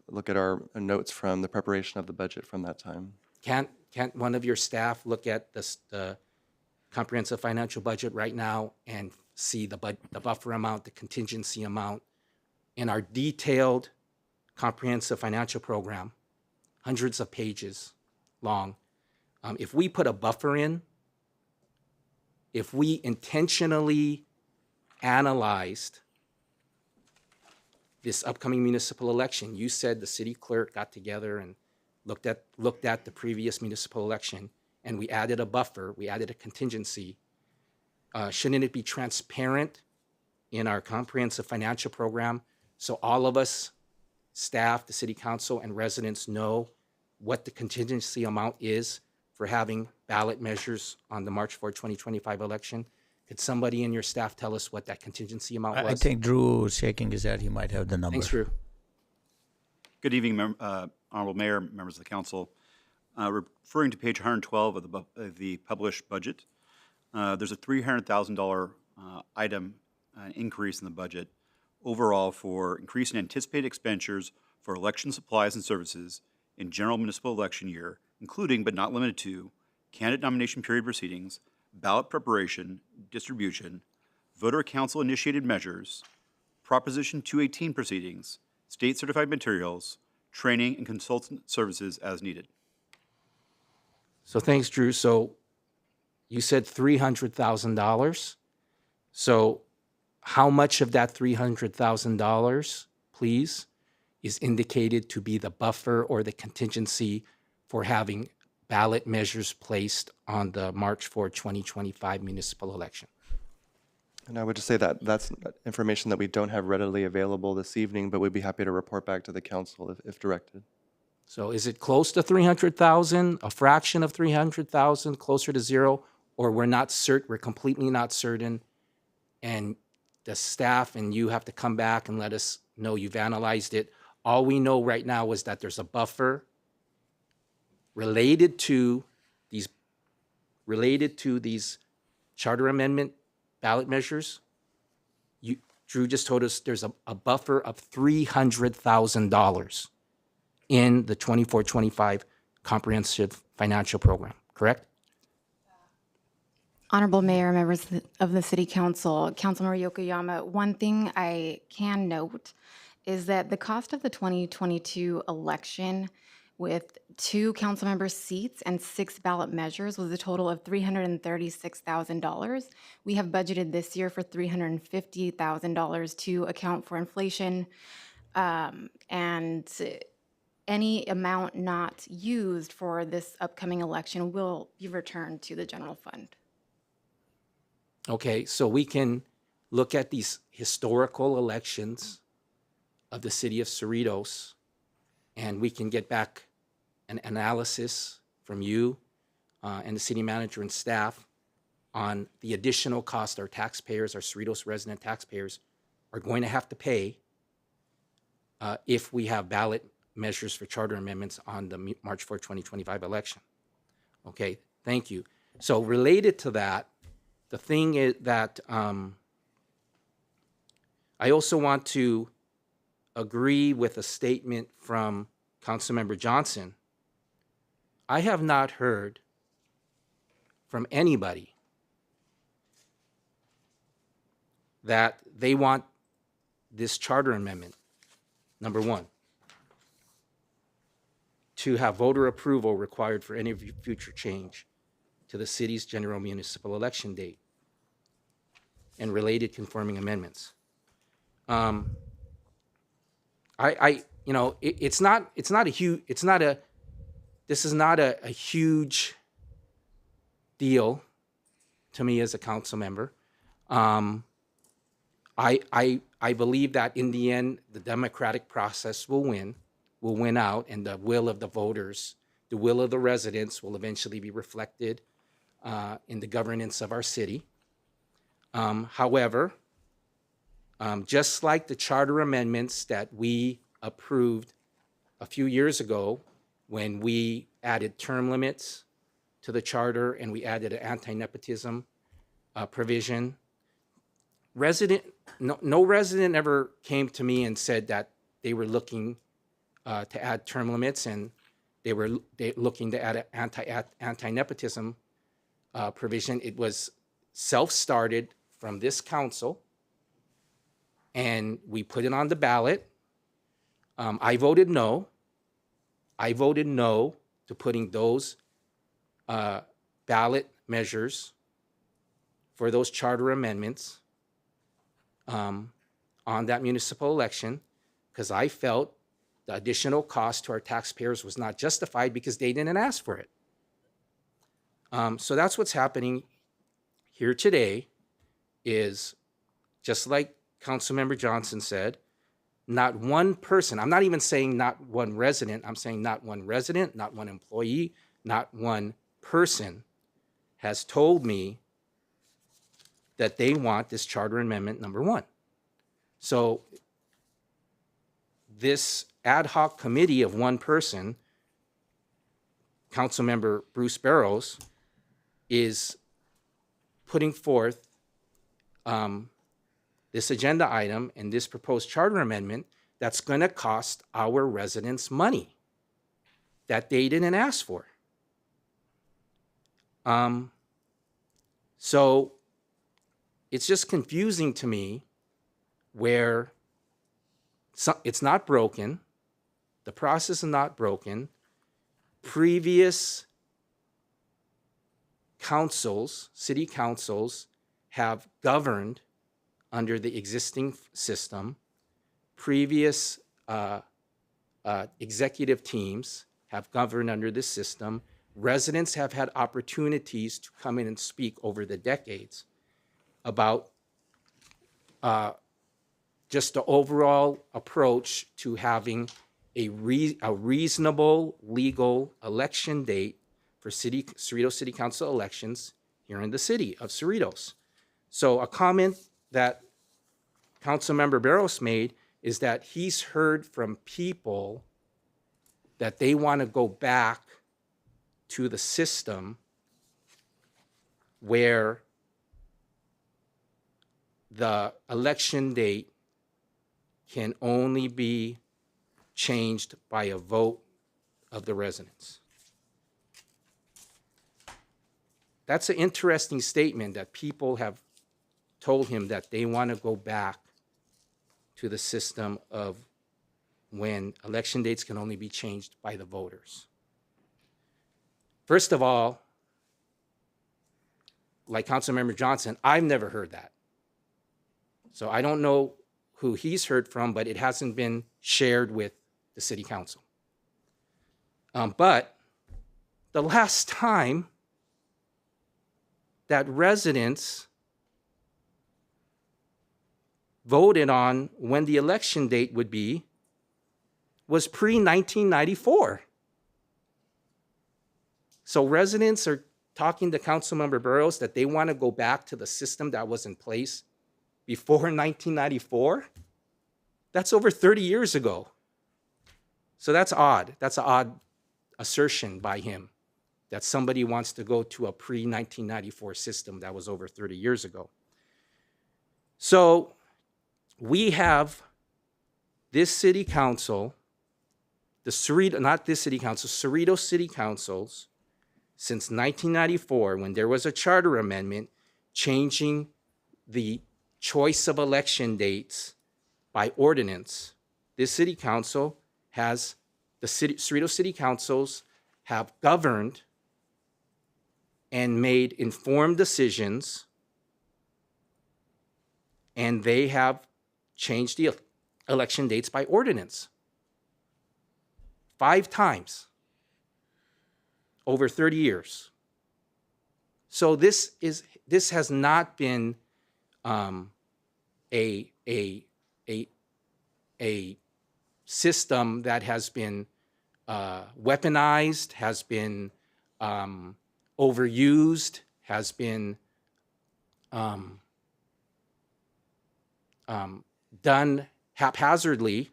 look at our notes from the preparation of the budget from that time. Can't one of your staff look at the comprehensive financial budget right now and see the buffer amount, the contingency amount, in our detailed comprehensive financial program, hundreds of pages long? If we put a buffer in, if we intentionally analyzed this upcoming municipal election, you said the city clerk got together and looked at the previous municipal election, and we added a buffer, we added a contingency. Shouldn't it be transparent in our comprehensive financial program so all of us, staff, the city council, and residents know what the contingency amount is for having ballot measures on the March 4, 2025 election? Could somebody in your staff tell us what that contingency amount was? I think Drew is shaking his head. He might have the number. Thanks, Drew. Good evening, Honorable Mayor, members of the council. Referring to page 112 of the published budget, there's a $300,000 item increase in the budget overall for increase in anticipated expenditures for election supplies and services in general municipal election year, including but not limited to candidate nomination period proceedings, ballot preparation, distribution, voter council-initiated measures, Proposition 218 proceedings, state certified materials, training, and consultant services as needed. So thanks, Drew. So you said $300,000. So how much of that $300,000, please, is indicated to be the buffer or the contingency for having ballot measures placed on the March 4, 2025 municipal election? And I would just say that that's information that we don't have readily available this evening, but we'd be happy to report back to the council if directed. So is it close to 300,000, a fraction of 300,000, closer to zero, or we're completely not certain, and the staff and you have to come back and let us know you've analyzed it? All we know right now is that there's a buffer related to these charter amendment ballot measures. Drew just told us there's a buffer of $300,000 in the 24-25 comprehensive financial program, correct? Honorable Mayor, members of the City Council, Councilmember Yokoyama, one thing I can note is that the cost of the 2022 election with 2 council member seats and 6 ballot measures was a total of $336,000. We have budgeted this year for $350,000 to account for inflation, and any amount not used for this upcoming election will be returned to the general fund. Okay, so we can look at these historical elections of the city of Cerritos, and we can get back an analysis from you and the city manager and staff on the additional cost our taxpayers, our Cerritos resident taxpayers, are going to have to pay if we have ballot measures for charter amendments on the March 4, 2025 election. Okay, thank you. So related to that, the thing is that I also want to agree with a statement from Councilmember Johnson. I have not heard from anybody that they want this charter amendment, number one, to have voter approval required for any future change to the city's general municipal election date and related conforming amendments. This is not a huge deal to me as a council member. I believe that in the end, the democratic process will win out, and the will of the voters, the will of the residents will eventually be reflected in the governance of our city. However, just like the charter amendments that we approved a few years ago when we added term limits to the charter and we added an anti-nepotism provision, no resident ever came to me and said that they were looking to add term limits and they were looking to add an anti-nepotism provision. It was self-started from this council, and we put it on the ballot. I voted no. I voted no to putting those ballot measures for those charter amendments on that municipal election because I felt the additional cost to our taxpayers was not justified because they didn't ask for it. So that's what's happening here today is just like Councilmember Johnson said, not one person, I'm not even saying not one resident, I'm saying not one resident, not one employee, not one person has told me that they want this charter amendment number 1. So this ad hoc committee of one person, Councilmember Bruce Barrows, is putting forth this agenda item and this proposed charter amendment that's going to cost our residents money that they didn't ask for. So it's just confusing to me where it's not broken, the process is not broken. Previous councils, city councils, have governed under the existing system. Previous executive teams have governed under this system. Residents have had opportunities to come in and speak over the decades about just the overall approach to having a reasonable legal election date for Cerritos City Council elections here in the city of Cerritos. So a comment that Councilmember Barros made is that he's heard from people that they want to go back to the system where the election date can only be changed by a vote of the residents. That's an interesting statement that people have told him that they want to go back to the system of when election dates can only be changed by the voters. First of all, like Councilmember Johnson, I've never heard that. So I don't know who he's heard from, but it hasn't been shared with the city council. But the last time that residents voted on when the election date would be was pre-1994. So residents are talking to Councilmember Barrows that they want to go back to the system that was in place before 1994. That's over 30 years ago. So that's odd. That's an odd assertion by him that somebody wants to go to a pre-1994 system that was over 30 years ago. So we have this city council, not this city council, Cerritos City Councils, since 1994, when there was a charter amendment changing the choice of election dates by ordinance. This city council has, Cerritos City Councils have governed and made informed decisions, and they have changed the election dates by ordinance 5 times over 30 years. So this has not been a system that has been weaponized, has been overused, has been done haphazardly.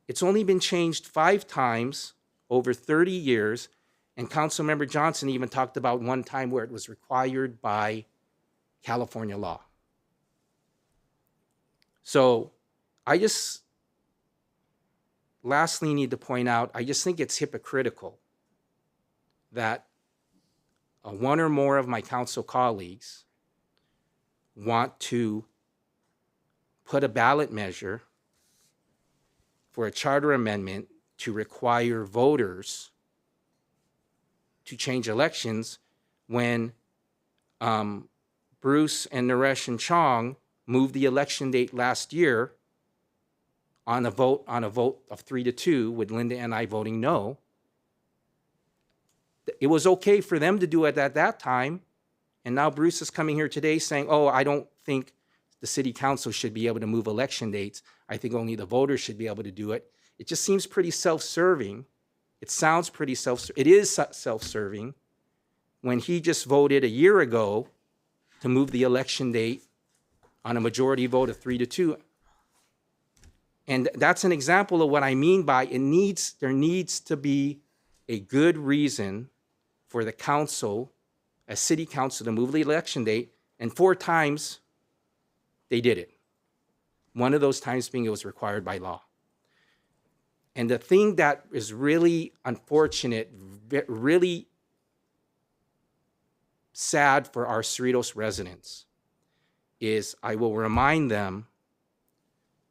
It's only been changed 5 times over 30 years, and Councilmember Johnson even talked about one time where it was required by California law. So I just lastly need to point out, I just think it's hypocritical that one or more of my council colleagues want to put a ballot measure for a charter amendment to require voters to change elections when Bruce and Naresh and Chong moved the election date last year on a vote of 3-2 with Linda and I voting no. It was okay for them to do it at that time. And now Bruce is coming here today saying, oh, I don't think the city council should be able to move election dates. I think only the voters should be able to do it. It just seems pretty self-serving. It sounds pretty it is self-serving when he just voted a year ago to move the election date on a majority vote of 3-2. And that's an example of what I mean by there needs to be a good reason for the council, a city council, to move the election date, and 4 times they did it. One of those times being it was required by law. And the thing that is really unfortunate, really sad for our Cerritos residents is I will remind them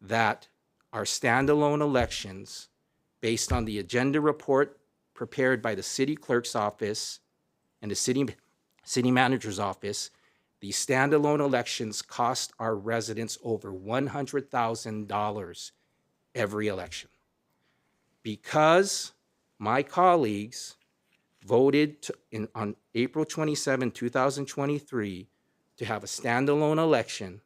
that our standalone elections, based on the agenda report prepared by the city clerk's office and the city manager's office, these standalone elections cost our residents over $100,000 every election. Because my colleagues voted on April 27, 2023, to have a standalone election,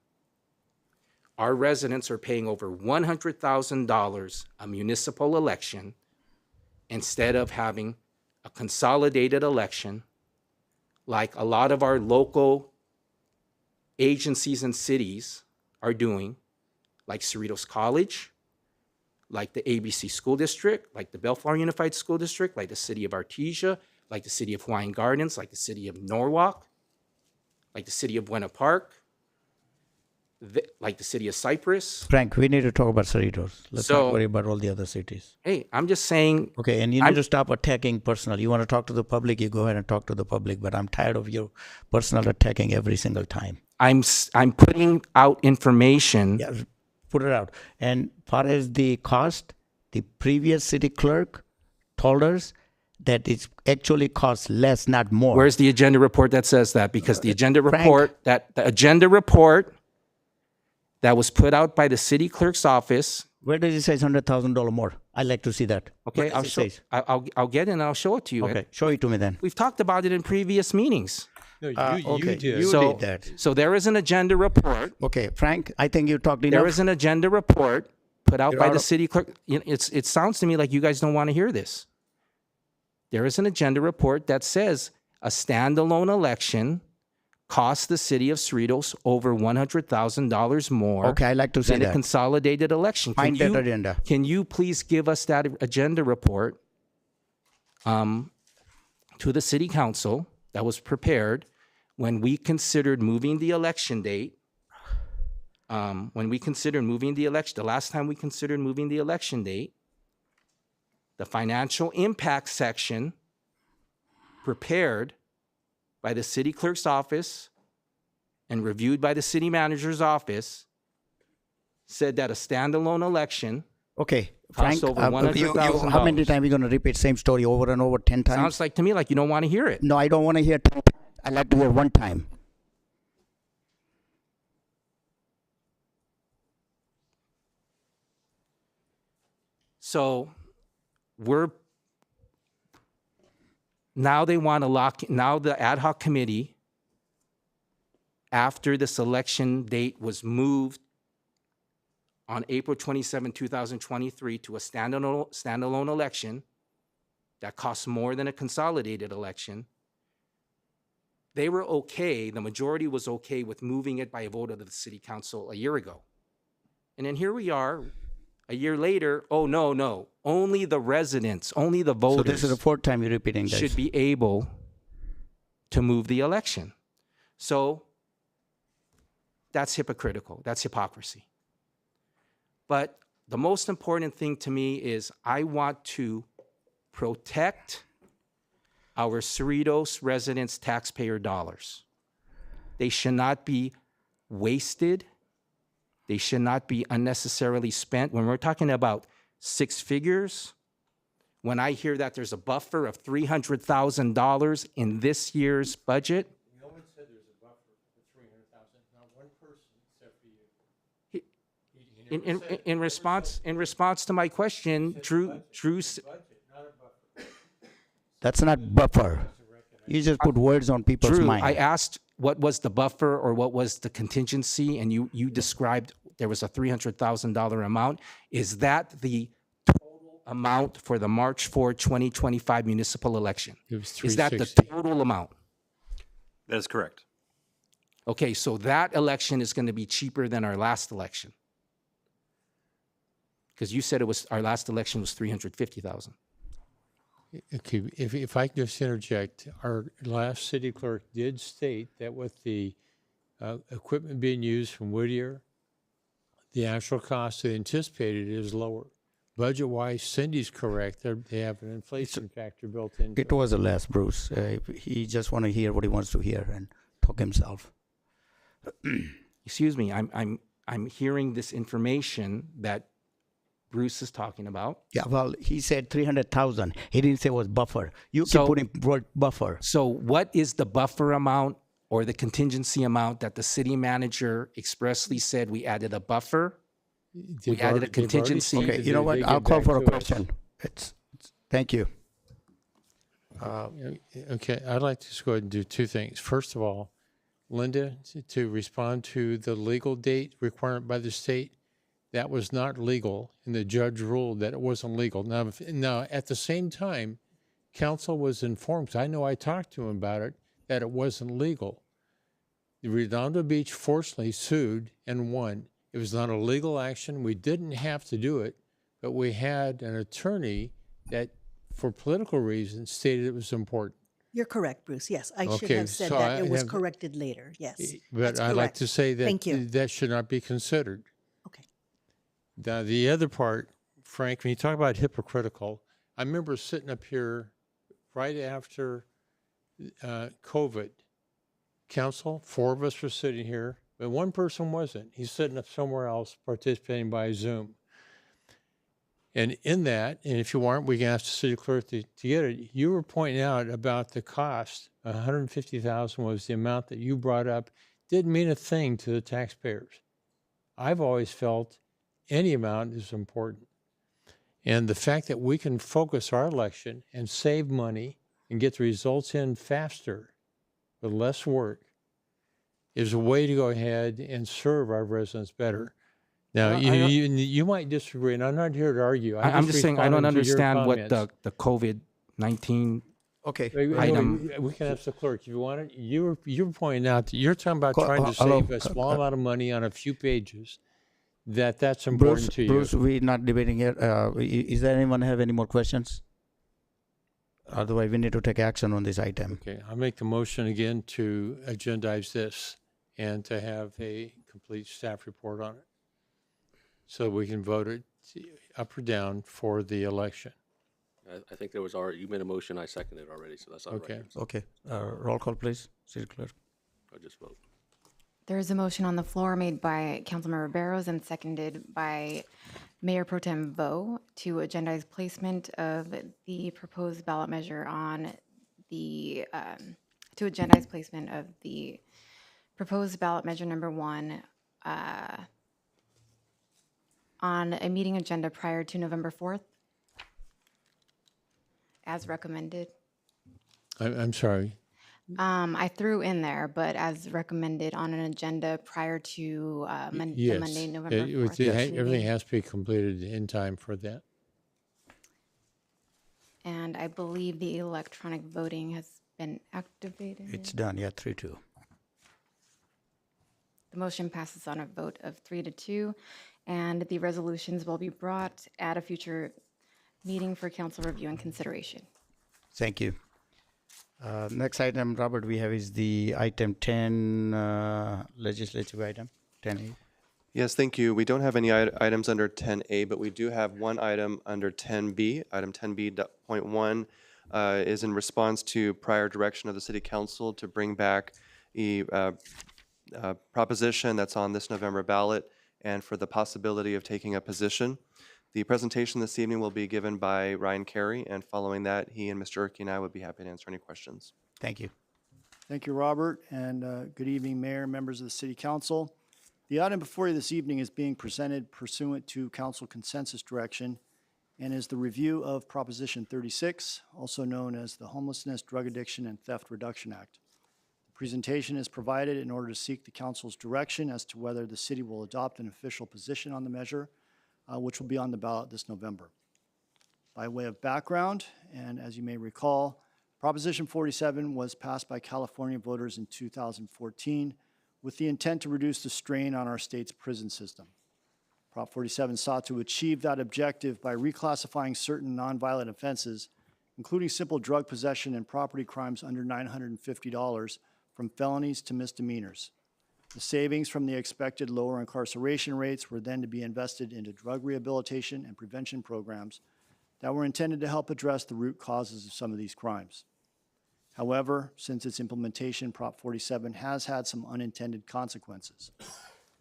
our residents are paying over $100,000 a municipal election instead of having a consolidated election like a lot of our local agencies and cities are doing, like Cerritos College, like the ABC School District, like the Bellflower Unified School District, like the city of Artesia, like the city of Hawaiian Gardens, like the city of Norwalk, like the city of Buena Park, like the city of Cypress. Frank, we need to talk about Cerritos. Let's not worry about all the other cities. Hey, I'm just saying. Okay, and you need to stop attacking personal. You want to talk to the public, you go ahead and talk to the public, but I'm tired of your personal attacking every single time. I'm putting out information. Yeah, put it out. And far as the cost, the previous city clerk told us that it actually costs less, not more. Where's the agenda report that says that? Because the agenda report, the agenda report that was put out by the city clerk's office. Where does it say $100,000 more? I'd like to see that. Okay, I'll get it and I'll show it to you. Okay, show it to me then. We've talked about it in previous meetings. No, you did. You did that. So there is an agenda report. Okay, Frank, I think you talked enough. There is an agenda report put out by the city clerk. It sounds to me like you guys don't want to hear this. There is an agenda report that says a standalone election costs the city of Cerritos over $100,000 more. Okay, I'd like to see than that. A consolidated election. Find that agenda. Can you please give us that agenda report to the city council that was prepared when we considered moving the election date? When we considered moving the election, the last time we considered moving the election date, the financial impact section prepared by the city clerk's office and reviewed by the city manager's office said that a standalone election Frank, over $100,000. how many times are you going to repeat same story over and over 10 times? Sounds like to me like you don't want to hear it. No, I don't want to hear 10 times. I like to hear one time. So we're Now they want to now the ad hoc committee, after the selection date was moved on April 27, 2023 to a standalone election that costs more than a consolidated election, they were okay, the majority was okay with moving it by a vote of the city council a year ago. And then here we are, a year later, oh, no, only the residents, only the voters. So this is the fourth time you're repeating this. Should be able to move the election. So that's hypocritical, that's hypocrisy. But the most important thing to me is I want to protect our Cerritos residents' taxpayer dollars. They should not be wasted. They should not be unnecessarily spent. When we're talking about 6 figures, when I hear that there's a buffer of $300,000 in this year's budget, No one said there's a buffer for 300,000. Not one person except for you. in response to my question, Drew That's not buffer. You just put words on people's Drew, mind. I asked what was the buffer or what was the contingency, and you described there was a $300,000 amount. Is that the total amount for the March 4, 2025 municipal election? It was Is that the $360,000. total amount? That is correct. Okay, so that election is going to be cheaper than our last election. Because you said our last election was $350,000. Okay, if I could just interject, our last city clerk did state that with the equipment being used from Whittier, the actual cost they anticipated is lower. Budget-wise, Cindy's correct. They have an inflation factor built in. It was a less, Bruce. He just want to hear what he wants to hear and talk himself. Excuse me, I'm hearing this information that Bruce is talking about. Yeah, well, he said 300,000. He didn't say it was buffer. You So- keep putting word buffer. So what is the buffer amount or the contingency amount that the city manager expressly said we added a buffer? We added a contingency. Okay, you know what? I'll call for a question. Thank you. Okay, I'd like to just go ahead and do 2 things. First of all, Linda, to respond to the legal date requirement by the state, that was not legal, and the judge ruled that it wasn't legal. Now, at the same time, council was informed, 'cause I know I talked to him about it, that it wasn't legal. The Redondo Beach fortunately sued and won. It was not a legal action. We didn't have to do it, but we had an attorney that, for political reasons, stated it was important. You're correct, Bruce. Yes, I should Okay, have said so that. I It was have- corrected later. Yes. But that's I'd like correct. to say that Thank you. that should not be considered. Okay. Now, the other part, Frank, when you talk about hypocritical, I remember sitting up here right after COVID. Council, 4 of us were sitting here, but one person wasn't. He's sitting up somewhere else participating by Zoom. And in that, and if you want, we can ask the city clerk to get it. You were pointing out about the cost. $150,000 was the amount that you brought up. Didn't mean a thing to the taxpayers. I've always felt any amount is important. And the fact that we can focus our election and save money and get the results in faster with less work is a way to go ahead and serve our residents better. Now, Well, you might disagree, and I'm not here to argue. I'm just saying I don't responding to your understand what comments. the COVID-19 item. We can ask the clerk if you want it. You were pointing out that you're talking about Call- trying to hello. save a small amount of money on a few pages. That's Bruce, important to you. Bruce, we're not debating here. Is there anyone have any more questions? Otherwise, we need to take action on this item. Okay, I'll make the motion again to agendize this and to have a complete staff report on it, so we can vote it up or down for the election. I think there was already, you made a motion, I seconded it already, so that's all right. Okay. Roll call, please. City clerk. I'll just vote. There is a motion on the floor made by Councilmember Barrows and seconded by Mayor Pro Tem Vo to agendize placement of the proposed ballot measure on the, to agendize placement of the proposed ballot measure number 1 on a meeting agenda prior to November 4th, as recommended. I'm sorry. I threw in there, but as recommended on an agenda prior to the Monday, November 4th Everything meeting. has to be completed in time for that. And I believe the electronic voting has been activated. It's done, yeah, 3-2. The motion passes on a vote of 3-2, and the resolutions will be brought at a future meeting for council review and consideration. Thank you. Next item, Robert, we have is the item 10, legislative item, 10A. Yes, thank you. We don't have any items under 10A, but we do have one item under 10B. Item 10B.1 is in response to prior direction of the City Council to bring back a proposition that's on this November ballot and for the possibility of taking a position. The presentation this evening will be given by Ryan Carey, and following that, he and Mr. Erkey and I would be happy to answer any questions. Thank you. Thank you, Robert, and good evening, Mayor, members of the City Council. The item before you this evening is being presented pursuant to council consensus direction and is the review of Proposition 36, also known as the Homelessness, Drug Addiction, and Theft Reduction Act. The presentation is provided in order to seek the council's direction as to whether the city will adopt an official position on the measure, which will be on the ballot this November. By way of background, and as you may recall, Proposition 47 was passed by California voters in 2014 with the intent to reduce the strain on our state's prison system. Prop 47 sought to achieve that objective by reclassifying certain nonviolent offenses, including simple drug possession and property crimes under $950, from felonies to misdemeanors. The savings from the expected lower incarceration rates were then to be invested into drug rehabilitation and prevention programs that were intended to help address the root causes of some of these crimes. However, since its implementation, Prop 47 has had some unintended consequences.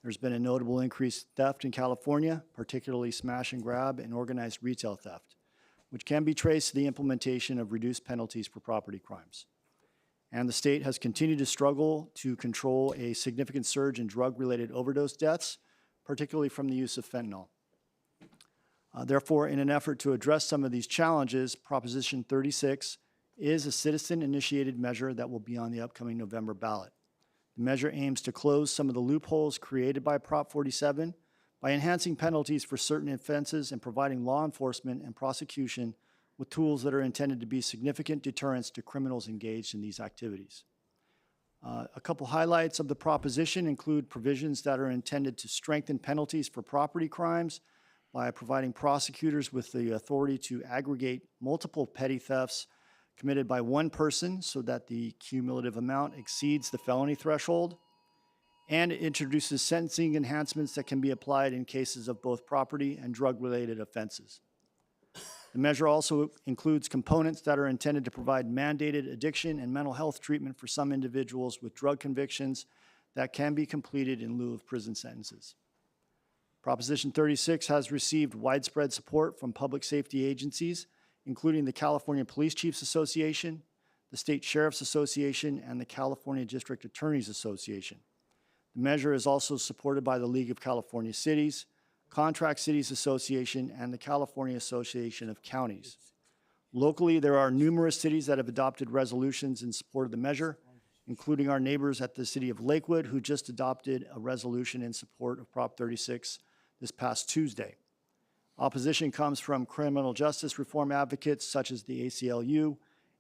There's been a notable increase in theft in California, particularly smash and grab and organized retail theft, which can be traced to the implementation of reduced penalties for property crimes. And the state has continued to struggle to control a significant surge in drug-related overdose deaths, particularly from the use of fentanyl. Therefore, in an effort to address some of these challenges, Proposition 36 is a citizen-initiated measure that will be on the upcoming November ballot. The measure aims to close some of the loopholes created by Prop 47 by enhancing penalties for certain offenses and providing law enforcement and prosecution with tools that are intended to be significant deterrents to criminals engaged in these activities. A couple highlights of the proposition include provisions that are intended to strengthen penalties for property crimes by providing prosecutors with the authority to aggregate multiple petty thefts committed by one person so that the cumulative amount exceeds the felony threshold, and it introduces sentencing enhancements that can be applied in cases of both property and drug-related offenses. The measure also includes components that are intended to provide mandated addiction and mental health treatment for some individuals with drug convictions that can be completed in lieu of prison sentences. Proposition 36 has received widespread support from public safety agencies, including the California Police Chiefs Association, the State Sheriff's Association, and the California District Attorneys Association. The measure is also supported by the League of California Cities, Contract Cities Association, and the California Association of Counties. Locally, there are numerous cities that have adopted resolutions in support of the measure, including our neighbors at the city of Lakewood, who just adopted a resolution in support of Prop 36 this past Tuesday. Opposition comes from criminal justice reform advocates such as the ACLU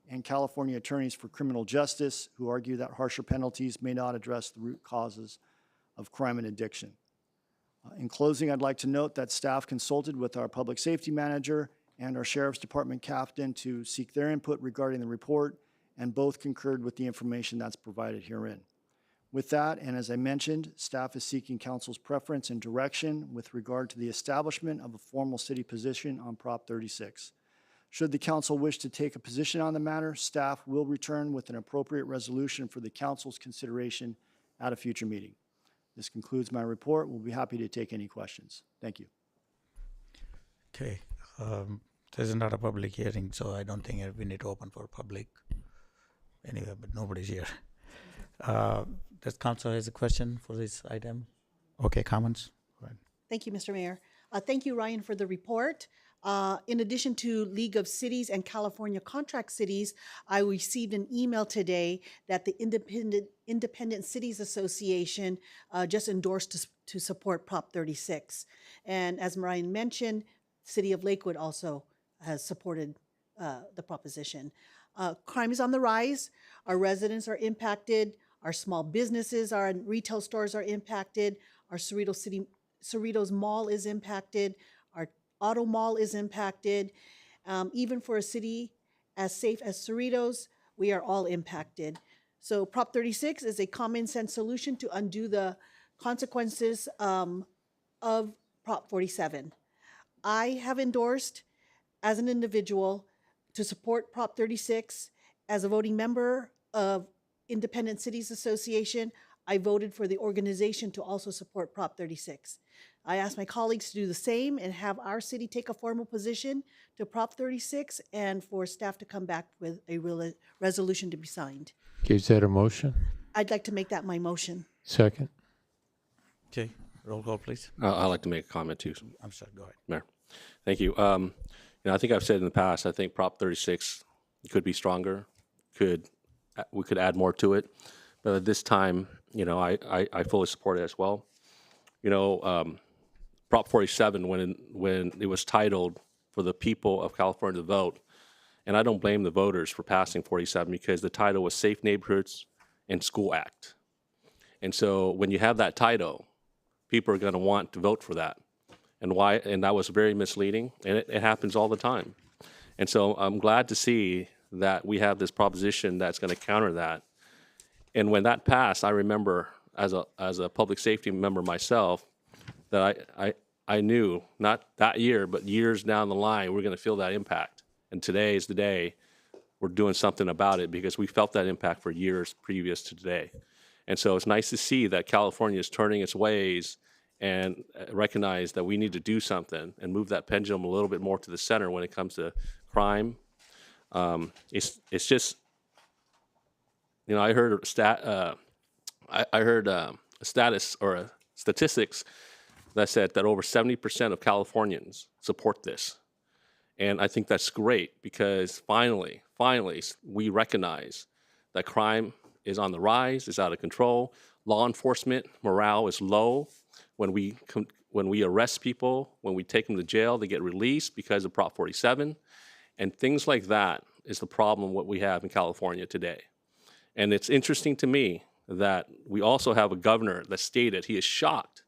and California Attorneys for Criminal Justice, who argue that harsher penalties may not address the root causes of crime and addiction. In closing, I'd like to note that staff consulted with our public safety manager and our sheriff's department captain to seek their input regarding the report, and both concurred with the information that's provided herein. With that, and as I mentioned, staff is seeking council's preference and direction with regard to the establishment of a formal city position on Prop 36. Should the council wish to take a position on the matter, staff will return with an appropriate resolution for the council's consideration at a future meeting. This concludes my report. We'll be happy to take any questions. Thank you. Okay. This is not a public hearing, so I don't think we need to open for public. Anyway, but nobody's here. Does council has a question for this item? Okay, comments? Go ahead. Thank you, Mr. Mayor. Thank you, Ryan, for the report. In addition to League of Cities and California Contract Cities, I received an email today that the Independent Cities Association just endorsed to support Prop 36. And as Marian mentioned, City of Lakewood also has supported the proposition. Crime is on the rise. Our residents are impacted. Our small businesses, our retail stores are impacted. Our Cerritos Mall is impacted. Our Auto Mall is impacted. Even for a city as safe as Cerritos, we are all impacted. So Prop 36 is a common sense solution to undo the consequences of Prop 47. I have endorsed as an individual to support Prop 36. As a voting member of Independent Cities Association, I voted for the organization to also support Prop 36. I asked my colleagues to do the same and have our city take a formal position to Prop 36 and for staff to come back with a resolution to be signed. Okay, is that a motion? I'd like to make that my motion. Second. Okay, roll call, please. I'd like to make a comment too, I'm sorry, go ahead. Mayor. Thank you. I think I've said in the past, I think Prop 36 could be stronger, we could add more to it. But at this time, I fully support it as well. Prop 47, when it was titled for the people of California to vote, and I don't blame the voters for passing 47 because the title was Safe Neighborhoods and School Act. And so when you have that title, people are going to want to vote for that. And that was very misleading, and it happens all the time. And so I'm glad to see that we have this proposition that's going to counter that. And when that passed, I remember as a public safety member myself that I knew, not that year, but years down the line, we're going to feel that impact. And today is the day we're doing something about it because we felt that impact for years previous to today. And so it's nice to see that California is turning its ways and recognize that we need to do something and move that pendulum a little bit more to the center when it comes to crime. It's just, I heard a status or a statistics that said that over 70% of Californians support this. And I think that's great because finally, we recognize that crime is on the rise, is out of control. Law enforcement morale is low. When we arrest people, when we take them to jail, they get released because of Prop 47. And things like that is the problem what we have in California today. And it's interesting to me that we also have a governor that stated he is shocked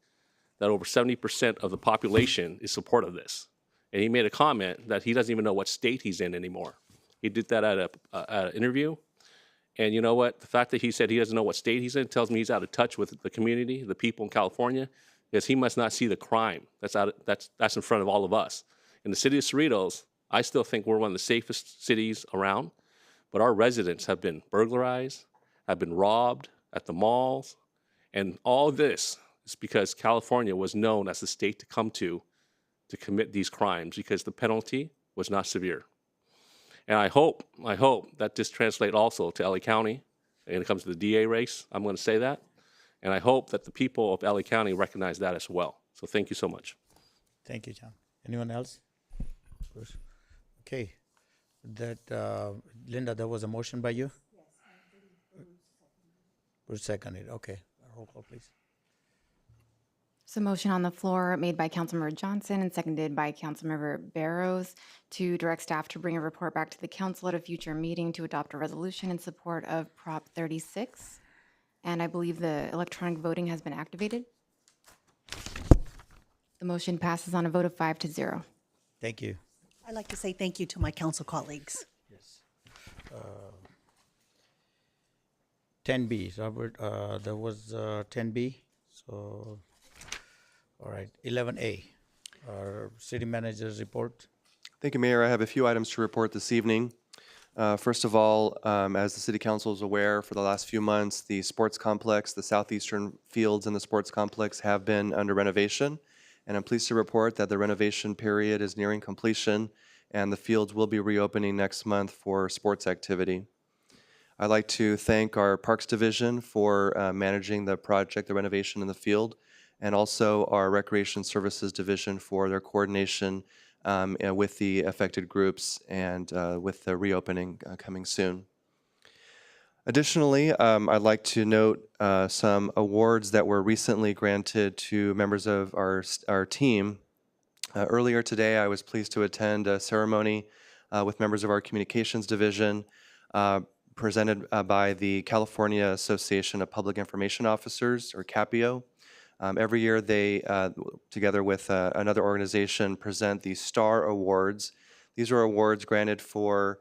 that over 70% of the population is supportive of this. And he made a comment that he doesn't even know what state he's in anymore. He did that at an interview. And you know what? The fact that he said he doesn't know what state he's in tells me he's out of touch with the community, the people in California, because he must not see the crime that's in front of all of us. In the city of Cerritos, I still think we're one of the safest cities around, but our residents have been burglarized, have been robbed at the malls, and all this is because California was known as the state to come to commit these crimes because the penalty was not severe. And I hope that this translates also to LA County when it comes to the DA race. I'm going to say that. And I hope that the people of LA County recognize that as well. So thank you so much. Thank you, John. Anyone else? Bruce? Okay. Linda, there was a motion by you? Yes. Bruce seconded. Okay. Roll call, please. So motion on the floor made by Councilmember Johnson and seconded by Councilmember Barrows to direct staff to bring a report back to the council at a future meeting to adopt a resolution in support of Prop 36. And I believe the electronic voting has been activated. The motion passes on a vote of 5-0. Thank you. I'd like to say thank you to my council colleagues. Yes. 10B, Robert, there was 10B. So, all right, 11A, our city manager's report. Thank you, Mayor. I have a few items to report this evening. First of all, as the City Council is aware, for the last few months, the sports complex, the southeastern fields in the sports complex have been under renovation. And I'm pleased to report that the renovation period is nearing completion and the fields will be reopening next month for sports activity. I'd like to thank our Parks Division for managing the project, the renovation in the field, and also our Recreation Services Division for their coordination with the affected groups and with the reopening coming soon. Additionally, I'd like to note some awards that were recently granted to members of our team. Earlier today, I was pleased to attend a ceremony with members of our communications division presented by the California Association of Public Information Officers, or CAPIO. Every year, they, together with another organization, present the STAR Awards. These are awards granted for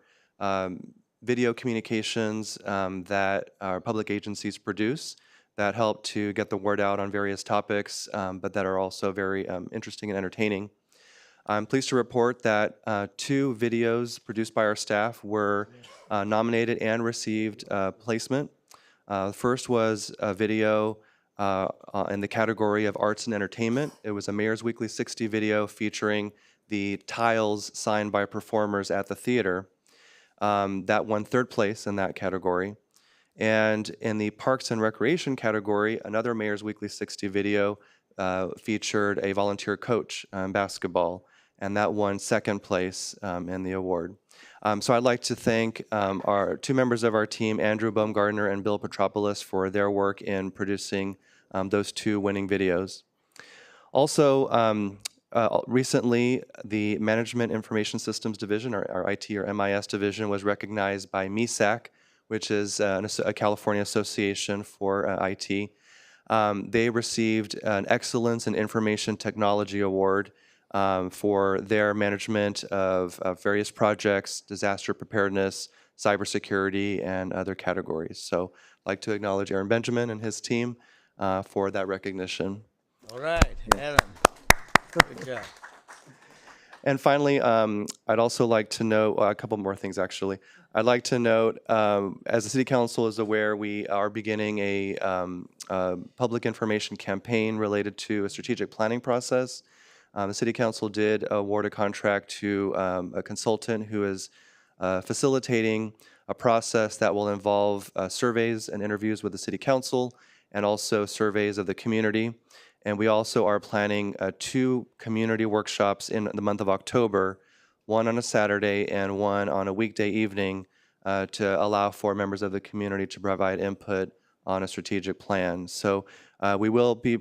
video communications that our public agencies produce that help to get the word out on various topics, but that are also very interesting and entertaining. I'm pleased to report that 2 videos produced by our staff were nominated and received placement. The first was a video in the category of arts and entertainment. It was a Mayor's Weekly 60 video featuring the tiles signed by performers at the theater. That won 3rd place in that category. And in the Parks and Recreation category, another Mayor's Weekly 60 video featured a volunteer coach in basketball, and that won 2nd place in the award. So I'd like to thank our 2 members of our team, Andrew Baumgartner and Bill Petropoulos, for their work in producing those 2 winning videos. Also, recently, the Management Information Systems Division, our IT or MIS division, was recognized by MESAC, which is a California Association for IT. They received an Excellence in Information Technology Award for their management of various projects, disaster preparedness, cybersecurity, and other categories. So I'd like to acknowledge Aaron Benjamin and his team for that recognition. All right, Aaron. Good job. And finally, I'd also like to note a couple more things, actually. I'd like to note, as the City Council is aware, we are beginning a public information campaign related to a strategic planning process. The City Council did award a contract to a consultant who is facilitating a process that will involve surveys and interviews with the City Council and also surveys of the community. And we also are planning 2 community workshops in the month of October, one on a Saturday and one on a weekday evening to allow for members of the community to provide input on a strategic plan. So we will be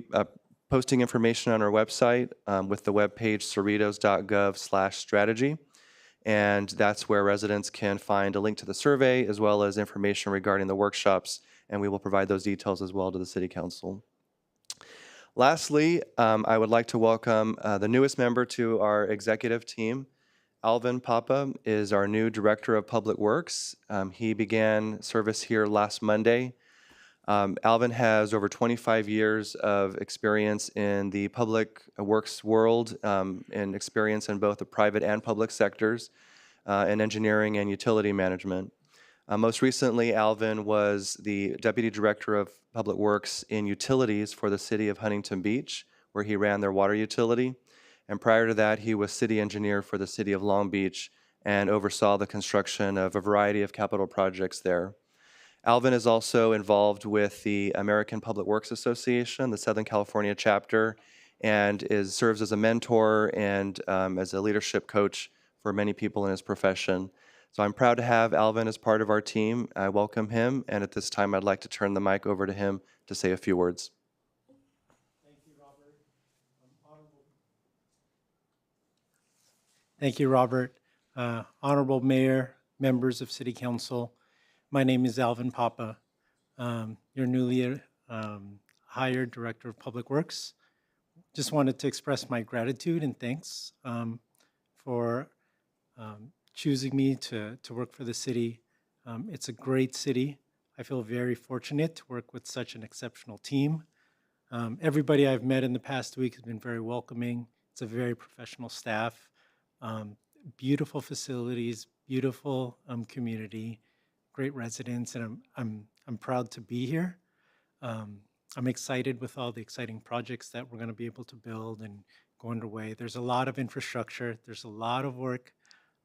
posting information on our website with the webpage cerritos.gov/strategy. And that's where residents can find a link to the survey as well as information regarding the workshops. And we will provide those details as well to the City Council. Lastly, I would like to welcome the newest member to our executive team. Alvin Papa is our new Director of Public Works. He began service here last Monday. Alvin has over 25 years of experience in the public works world and experience in both the private and public sectors in engineering and utility management. Most recently, Alvin was the Deputy Director of Public Works in Utilities for the City of Huntington Beach, where he ran their water utility. And prior to that, he was City Engineer for the City of Long Beach and oversaw the construction of a variety of capital projects there. Alvin is also involved with the American Public Works Association, the Southern California chapter, and serves as a mentor and as a leadership coach for many people in his profession. So I'm proud to have Alvin as part of our team. I welcome him, and at this time, I'd like to turn the mic over to him to say a few words. Thank you, Robert. Honorable Mayor, members of City Council, my name is Alvin Papa, your newly hired Director of Public Works. Just wanted to express my gratitude and thanks for choosing me to work for the city. It's a great city. I feel very fortunate to work with such an exceptional team. Everybody I've met in the past week has been very welcoming. It's a very professional staff, beautiful facilities, beautiful community, great residents, and I'm proud to be here. I'm excited with all the exciting projects that we're going to be able to build and go underway. There's a lot of infrastructure. There's a lot of work.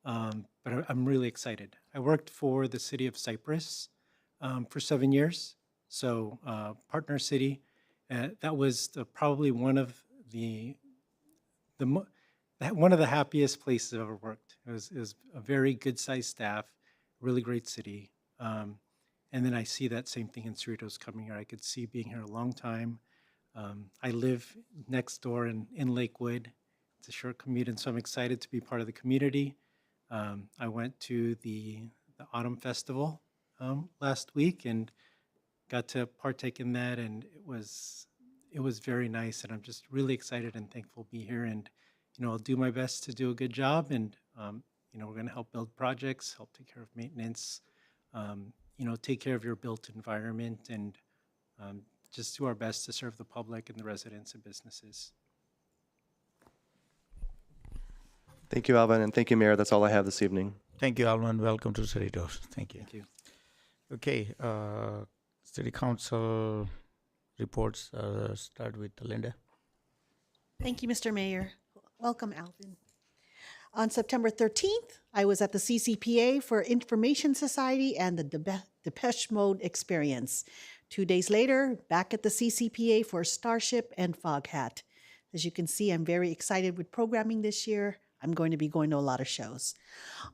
But I'm really excited. I worked for the city of Cypress for 7 years, so partner city. That was probably one of one of the happiest places I've ever worked. It was a very good-sized staff, really great city. And then I see that same thing in Cerritos coming here. I could see being here a long time. I live next door in Lakewood. It's a short commute, and so I'm excited to be part of the community. I went to the Autumn Festival last week and got to partake in that, and it was very nice. And I'm just really excited and thankful to be here. And I'll do my best to do a good job. And we're going to help build projects, help take care of maintenance, take care of your built environment, and just do our best to serve the public and the residents and businesses. Thank you, Alvin, and thank you, Mayor. That's all I have this evening. Thank you, Alvin. Welcome to Cerritos. Thank you. Thank you. Okay, City Council reports. Start with Linda. Thank you, Mr. Mayor. Welcome, Alvin. On September 13th, I was at the CCPA for Information Society and the Depeche Mode Experience. 2 days later, back at the CCPA for Starship and Foghat. As you can see, I'm very excited with programming this year. I'm going to be going to a lot of shows.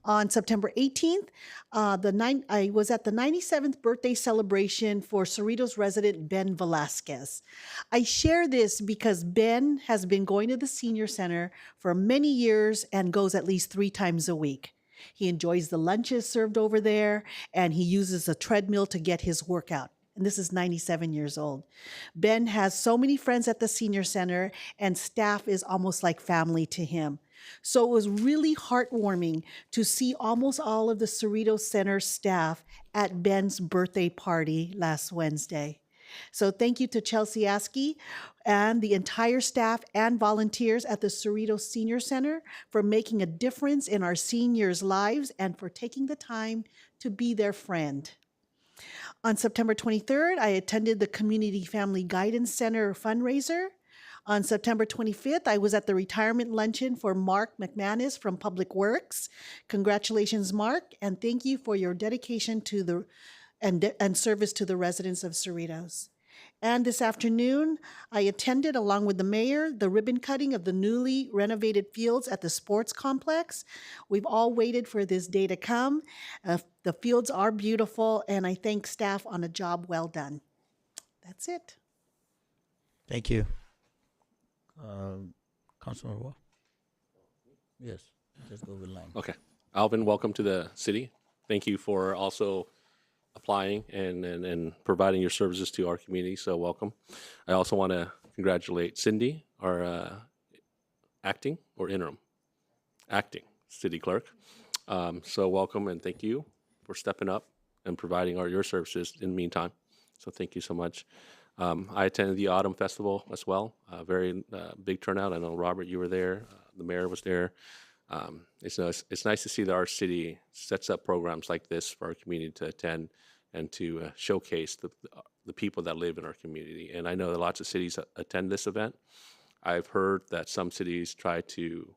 On September 18th, I was at the 97th birthday celebration for Cerritos resident Ben Velasquez. I share this because Ben has been going to the senior center for many years and goes at least 3 times a week. He enjoys the lunches served over there, and he uses a treadmill to get his workout. And this is 97 years old. Ben has so many friends at the senior center, and staff is almost like family to him. So it was really heartwarming to see almost all of the Cerritos Center staff at Ben's birthday party last Wednesday. So thank you to Chelsea Askey and the entire staff and volunteers at the Cerritos Senior Center for making a difference in our seniors' lives and for taking the time to be their friend. On September 23rd, I attended the Community Family Guidance Center fundraiser. On September 25th, I was at the retirement luncheon for Mark McManus from Public Works. Congratulations, Mark, and thank you for your dedication to and service to the residents of Cerritos. And this afternoon, I attended, along with the mayor, the ribbon cutting of the newly renovated fields at the sports complex. We've all waited for this day to come. The fields are beautiful, and I thank staff on a job well done. That's it. Thank you. Councilman Wall? Yes, just go with line. Okay. Alvin, welcome to the city. Thank you for also applying and providing your services to our community, so welcome. I also want to congratulate Cindy, our acting city clerk. So welcome and thank you for stepping up and providing your services in the meantime. So thank you so much. I attended the Autumn Festival as well. Very big turnout. I know, Robert, you were there. The mayor was there. It's nice to see that our city sets up programs like this for our community to attend and to showcase the people that live in our community. And I know that lots of cities attend this event. I've heard that some cities try to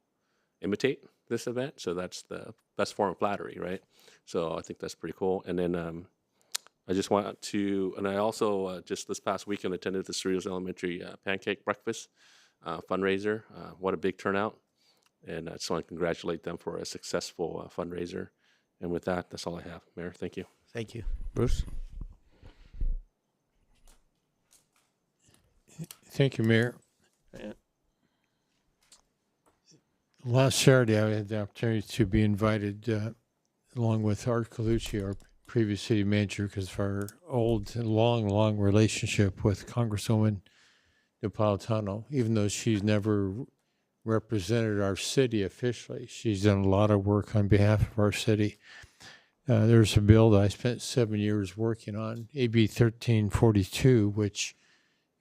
imitate this event, so that's the best form of flattery, right? So I think that's pretty cool. And then I just want to, and I also just this past weekend attended the Cerritos Elementary Pancake Breakfast fundraiser. What a big turnout. And I just want to congratulate them for a successful fundraiser. And with that, that's all I have. Mayor, thank you. Thank you. Bruce? Thank you, Mayor. Last Saturday, I had the opportunity to be invited, along with Art Colucci, our previous city manager, because of our old, long relationship with Congresswoman Napolitano. Even though she's never represented our city officially, she's done a lot of work on behalf of our city. There's a bill that I spent 7 years working on, AB 1342, which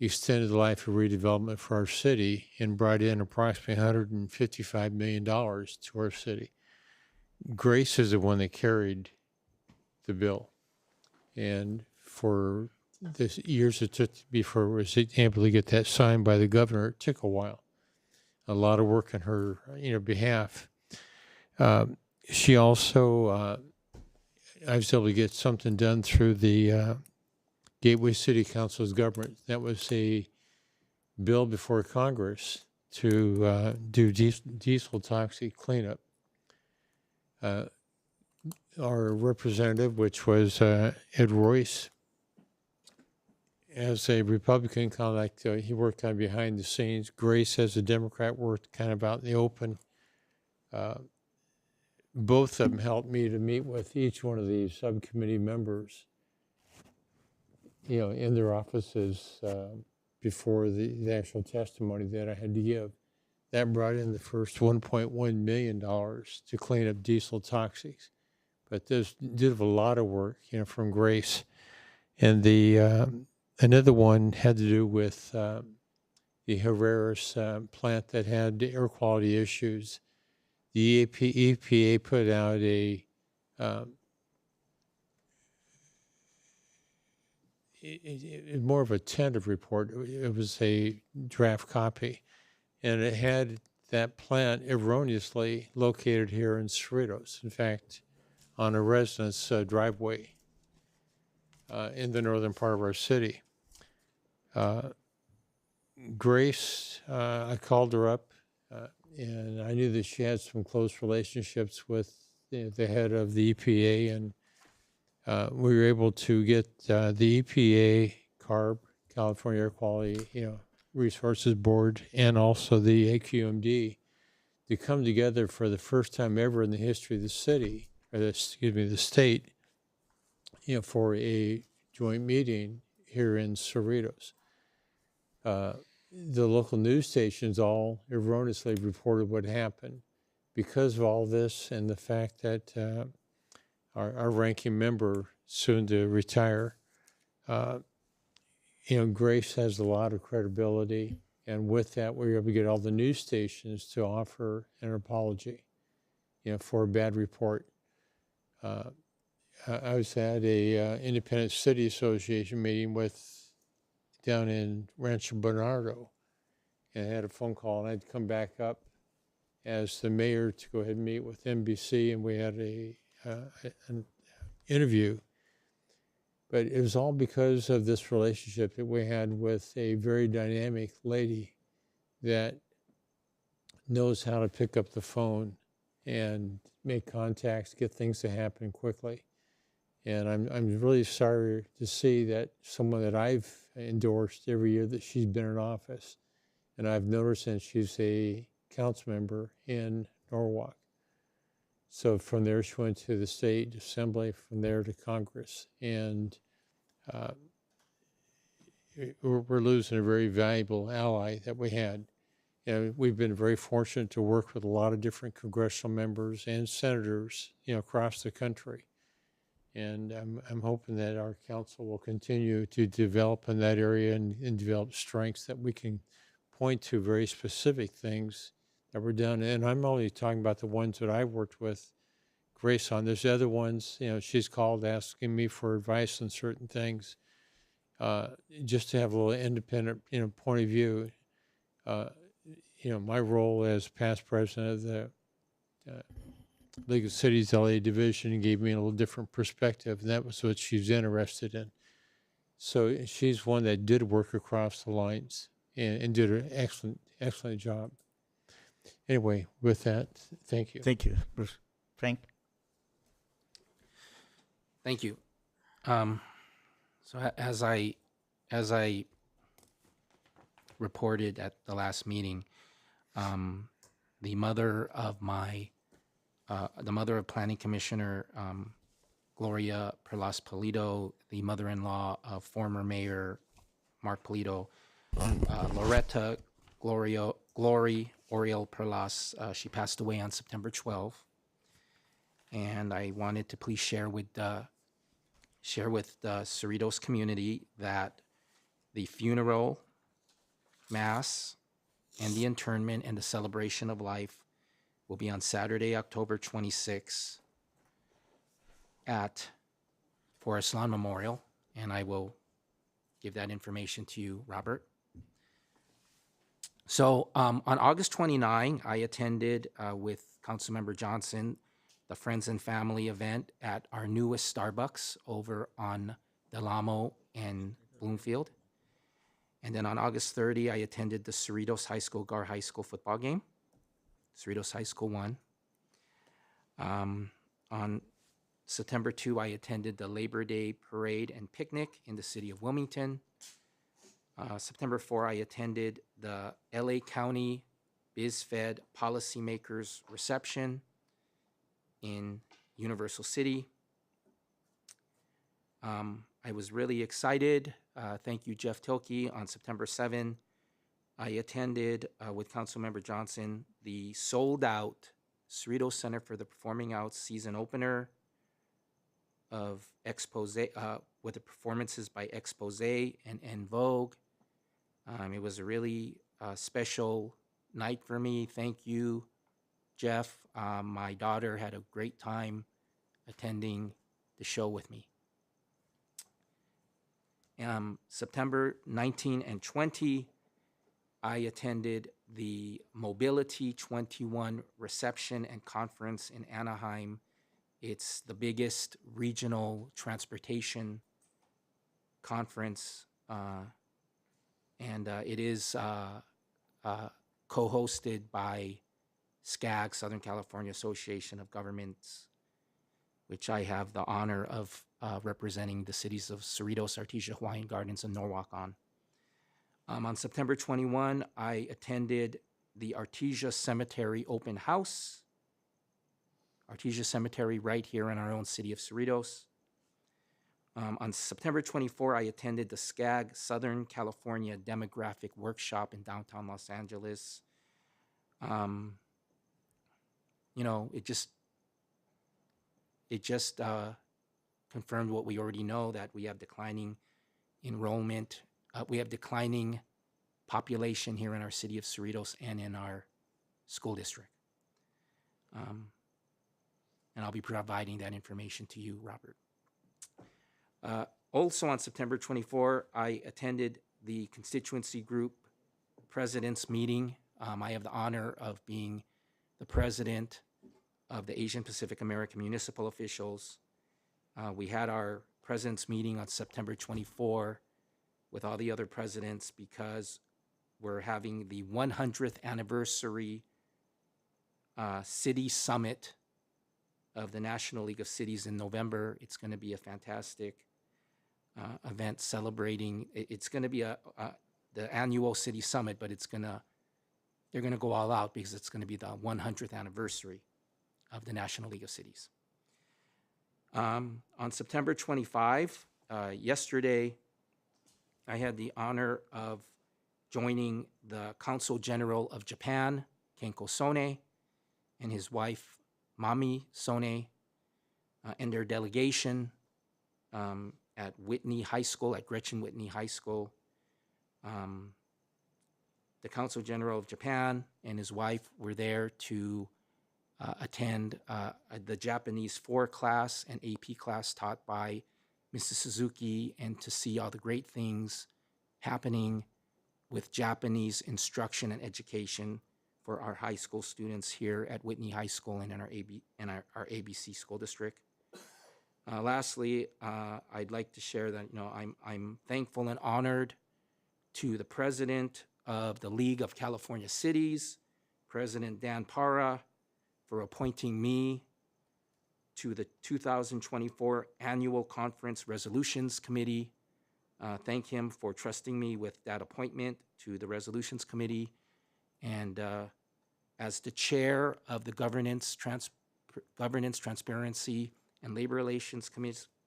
extended the life of redevelopment for our city and brought in approximately $155 million to our city. Grace is the one that carried the bill. And for the years it took before we was able to get that signed by the governor, it took a while. A lot of work on her behalf. She also, I was able to get something done through the Gateway City Council's government. That was a bill before Congress to do diesel toxic cleanup. Our representative, which was Ed Royce, as a Republican, kind of like he worked kind of behind the scenes. Grace, as a Democrat, worked kind of out in the open. Both of them helped me to meet with each one of these subcommittee members, in their offices before the actual testimony that I had to give. That brought in the first $1.1 million to clean up diesel toxics. But this did a lot of work, from Grace. And the another one had to do with the Herreras plant that had air quality issues. The EPA put out a more of a tentative report. It was a draft copy, and it had that plant erroneously located here in Cerritos. In fact, on a residence driveway in the northern part of our city. Grace, I called her up, and I knew that she had some close relationships with the head of the EPA, and we were able to get the EPA, CARB, California Air Quality, Resources Board, and also the AQMD to come together for the first time ever in the history of the city, or the state, for a joint meeting here in Cerritos. The local news stations all erroneously reported what happened. Because of all this and the fact that our ranking member, soon to retire, Grace has a lot of credibility. And with that, we were able to get all the news stations to offer an apology, for a bad report. I was at a Independent City Association meeting down in Rancho Bernardo, and I had a phone call, and I'd come back up as the mayor to go ahead and meet with NBC, and we had an interview. But it was all because of this relationship that we had with a very dynamic lady that knows how to pick up the phone and make contacts, get things to happen quickly. And I'm really sorry to see that someone that I've endorsed every year that she's been in office, and I've noticed that she's a council member in Norwalk. So from there, she went to the state assembly, from there to Congress. And we're losing a very valuable ally that we had. We've been very fortunate to work with a lot of different congressional members and senators, across the country. And I'm hoping that our council will continue to develop in that area and develop strengths that we can point to very specific things that were done. And I'm only talking about the ones that I've worked with Grace on. There's other ones, she's called asking me for advice on certain things, just to have a little independent, point of view. My role as past president of the League of Cities LA division gave me a little different perspective, and that was what she's interested in. So she's one that did work across the lines and did an excellent job. Anyway, with that, thank you. Thank you, Bruce. Frank? Thank you. So as I reported at the last meeting, the mother of Planning Commissioner Gloria Perlas Polito, the mother-in-law of former Mayor Mark Polito, Loretta Glory Oriel Perlas, she passed away on September 12th. And I wanted to please share with the Cerritos community that the funeral, mass, and the internment and the celebration of life will be on Saturday, October 26th at Forest Lawn Memorial, and I will give that information to you, Robert. So on August 29, I attended with Councilmember Johnson the Friends and Family event at our newest Starbucks over on Del Amo and Bloomfield. And then on August 30, I attended the Cerritos High School Gar High School football game. Cerritos High School won. On September 2, I attended the Labor Day Parade and Picnic in the city of Wilmington. September 4, I attended the LA County BizFed Policymakers Reception in Universal City. I was really excited. Thank you, Jeff Tilke. On September 7, I attended with Councilmember Johnson the sold-out Cerritos Center for the Performing Arts season opener of Expose, with the performances by Expose and En Vogue. It was a really special night for me. Thank you, Jeff. My daughter had a great time attending the show with me. September 19 and 20, I attended the Mobility 21 reception and conference in Anaheim. It's the biggest regional transportation conference, and it is co-hosted by SCAG, Southern California Association of Governments, which I have the honor of representing the cities of Cerritos, Artesia, Hawaiian Gardens, and Norwalk on. On September 21, I attended the Artesia Cemetery open house. Artesia Cemetery right here in our own city of Cerritos. On September 24, I attended the SCAG Southern California Demographic Workshop in downtown Los Angeles. It just confirmed what we already know, that we have declining enrollment. We have declining population here in our city of Cerritos and in our school district. And I'll be providing that information to you, Robert. Also on September 24, I attended the constituency group president's meeting. I have the honor of being the president of the Asian Pacific American Municipal Officials. We had our president's meeting on September 24 with all the other presidents because we're having the 100th anniversary city summit of the National League of Cities in November. It's going to be a fantastic event celebrating. It's going to be the annual city summit, but they're going to go all out because it's going to be the 100th anniversary of the National League of Cities. On September 25, yesterday, I had the honor of joining the Consul General of Japan, Kenko Sone, and his wife, Mami Sone, and their delegation at Whitney High School, at Gretchen Whitney High School. The Consul General of Japan and his wife were there to attend the Japanese 4 class and AP class taught by Mrs. Suzuki, and to see all the great things happening with Japanese instruction and education for our high school students here at Whitney High School and in our ABC school district. Lastly, I'd like to share that I'm thankful and honored to the president of the League of California Cities, President Dan Parra, for appointing me to the 2024 Annual Conference Resolutions Committee. Thank him for trusting me with that appointment to the Resolutions Committee. And as the chair of the Governance, Transparency, and Labor Relations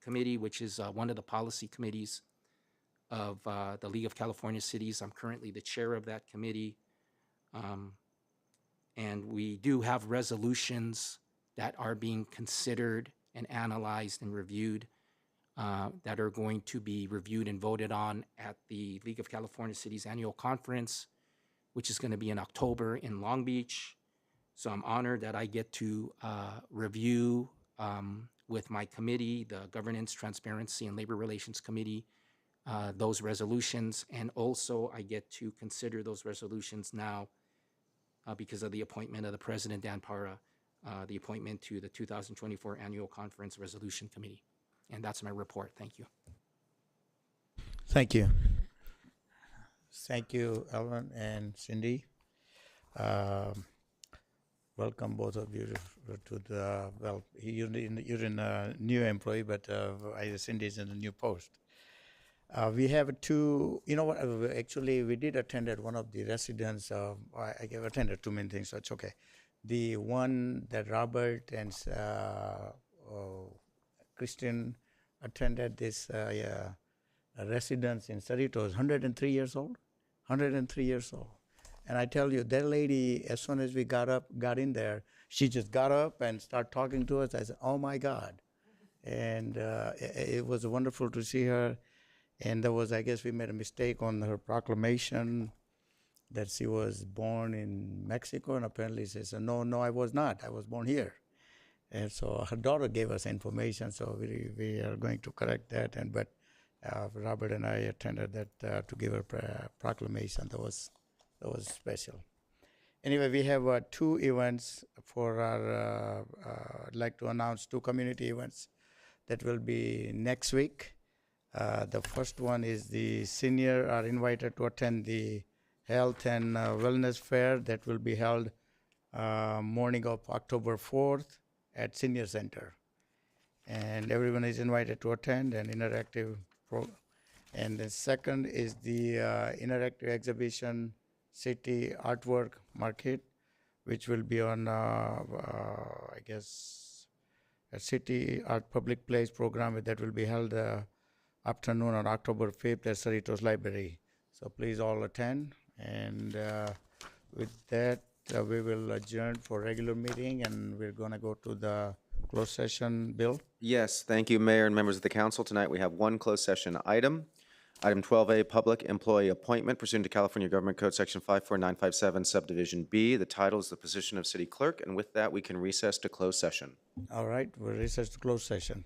Committee, which is one of the policy committees of the League of California Cities, I'm currently the chair of that committee. And we do have resolutions that are being considered and analyzed and reviewed that are going to be reviewed and voted on at the League of California Cities Annual Conference, which is going to be in October in Long Beach. So I'm honored that I get to review with my committee, the Governance, Transparency, and Labor Relations Committee, those resolutions. And also I get to consider those resolutions now because of the appointment of the President, Dan Parra, the appointment to the 2024 Annual Conference Resolution Committee. And that's my report. Thank you. Thank you. Thank you, Alvin and Cindy. Um, Welcome both of you to the, well, you're in a new employee, but Cindy's in a new post. We have two, you know what, actually we did attend at one of the residents, I attended too many things, so it's okay. The one that Robert and Christian attended, this residence in Cerritos, 103 years old, 103 years old. And I tell you, that lady, as soon as we got in there, she just got up and started talking to us. I said, oh my God. And it was wonderful to see her. And there was, I guess we made a mistake on her proclamation that she was born in Mexico. And apparently she said, no, I was not. I was born here. And so her daughter gave us information. So we are going to correct that. But Robert and I attended that to give her proclamation. That was special. Anyway, we have two events for our, I'd like to announce two community events that will be next week. The first one is the senior are invited to attend the health and wellness fair that will be held morning of October 4th at Senior Center. And everyone is invited to attend an interactive program. And the second is the interactive exhibition City Artwork Market, which will be on, I guess, a City Art Public Place program that will be held afternoon on October 5th at Cerritos Library. So please all attend. And with that, we will adjourn for regular meeting, and we're going to go to the closed session. Bill? Yes, thank you, Mayor and members of the council. Tonight we have one closed session item. Item 12A, Public Employee Appointment pursuant to California Government Code Section 54957, Subdivision B. The title is the position of City Clerk, and with that, we can recess to closed session. All right, we'll recess to closed session.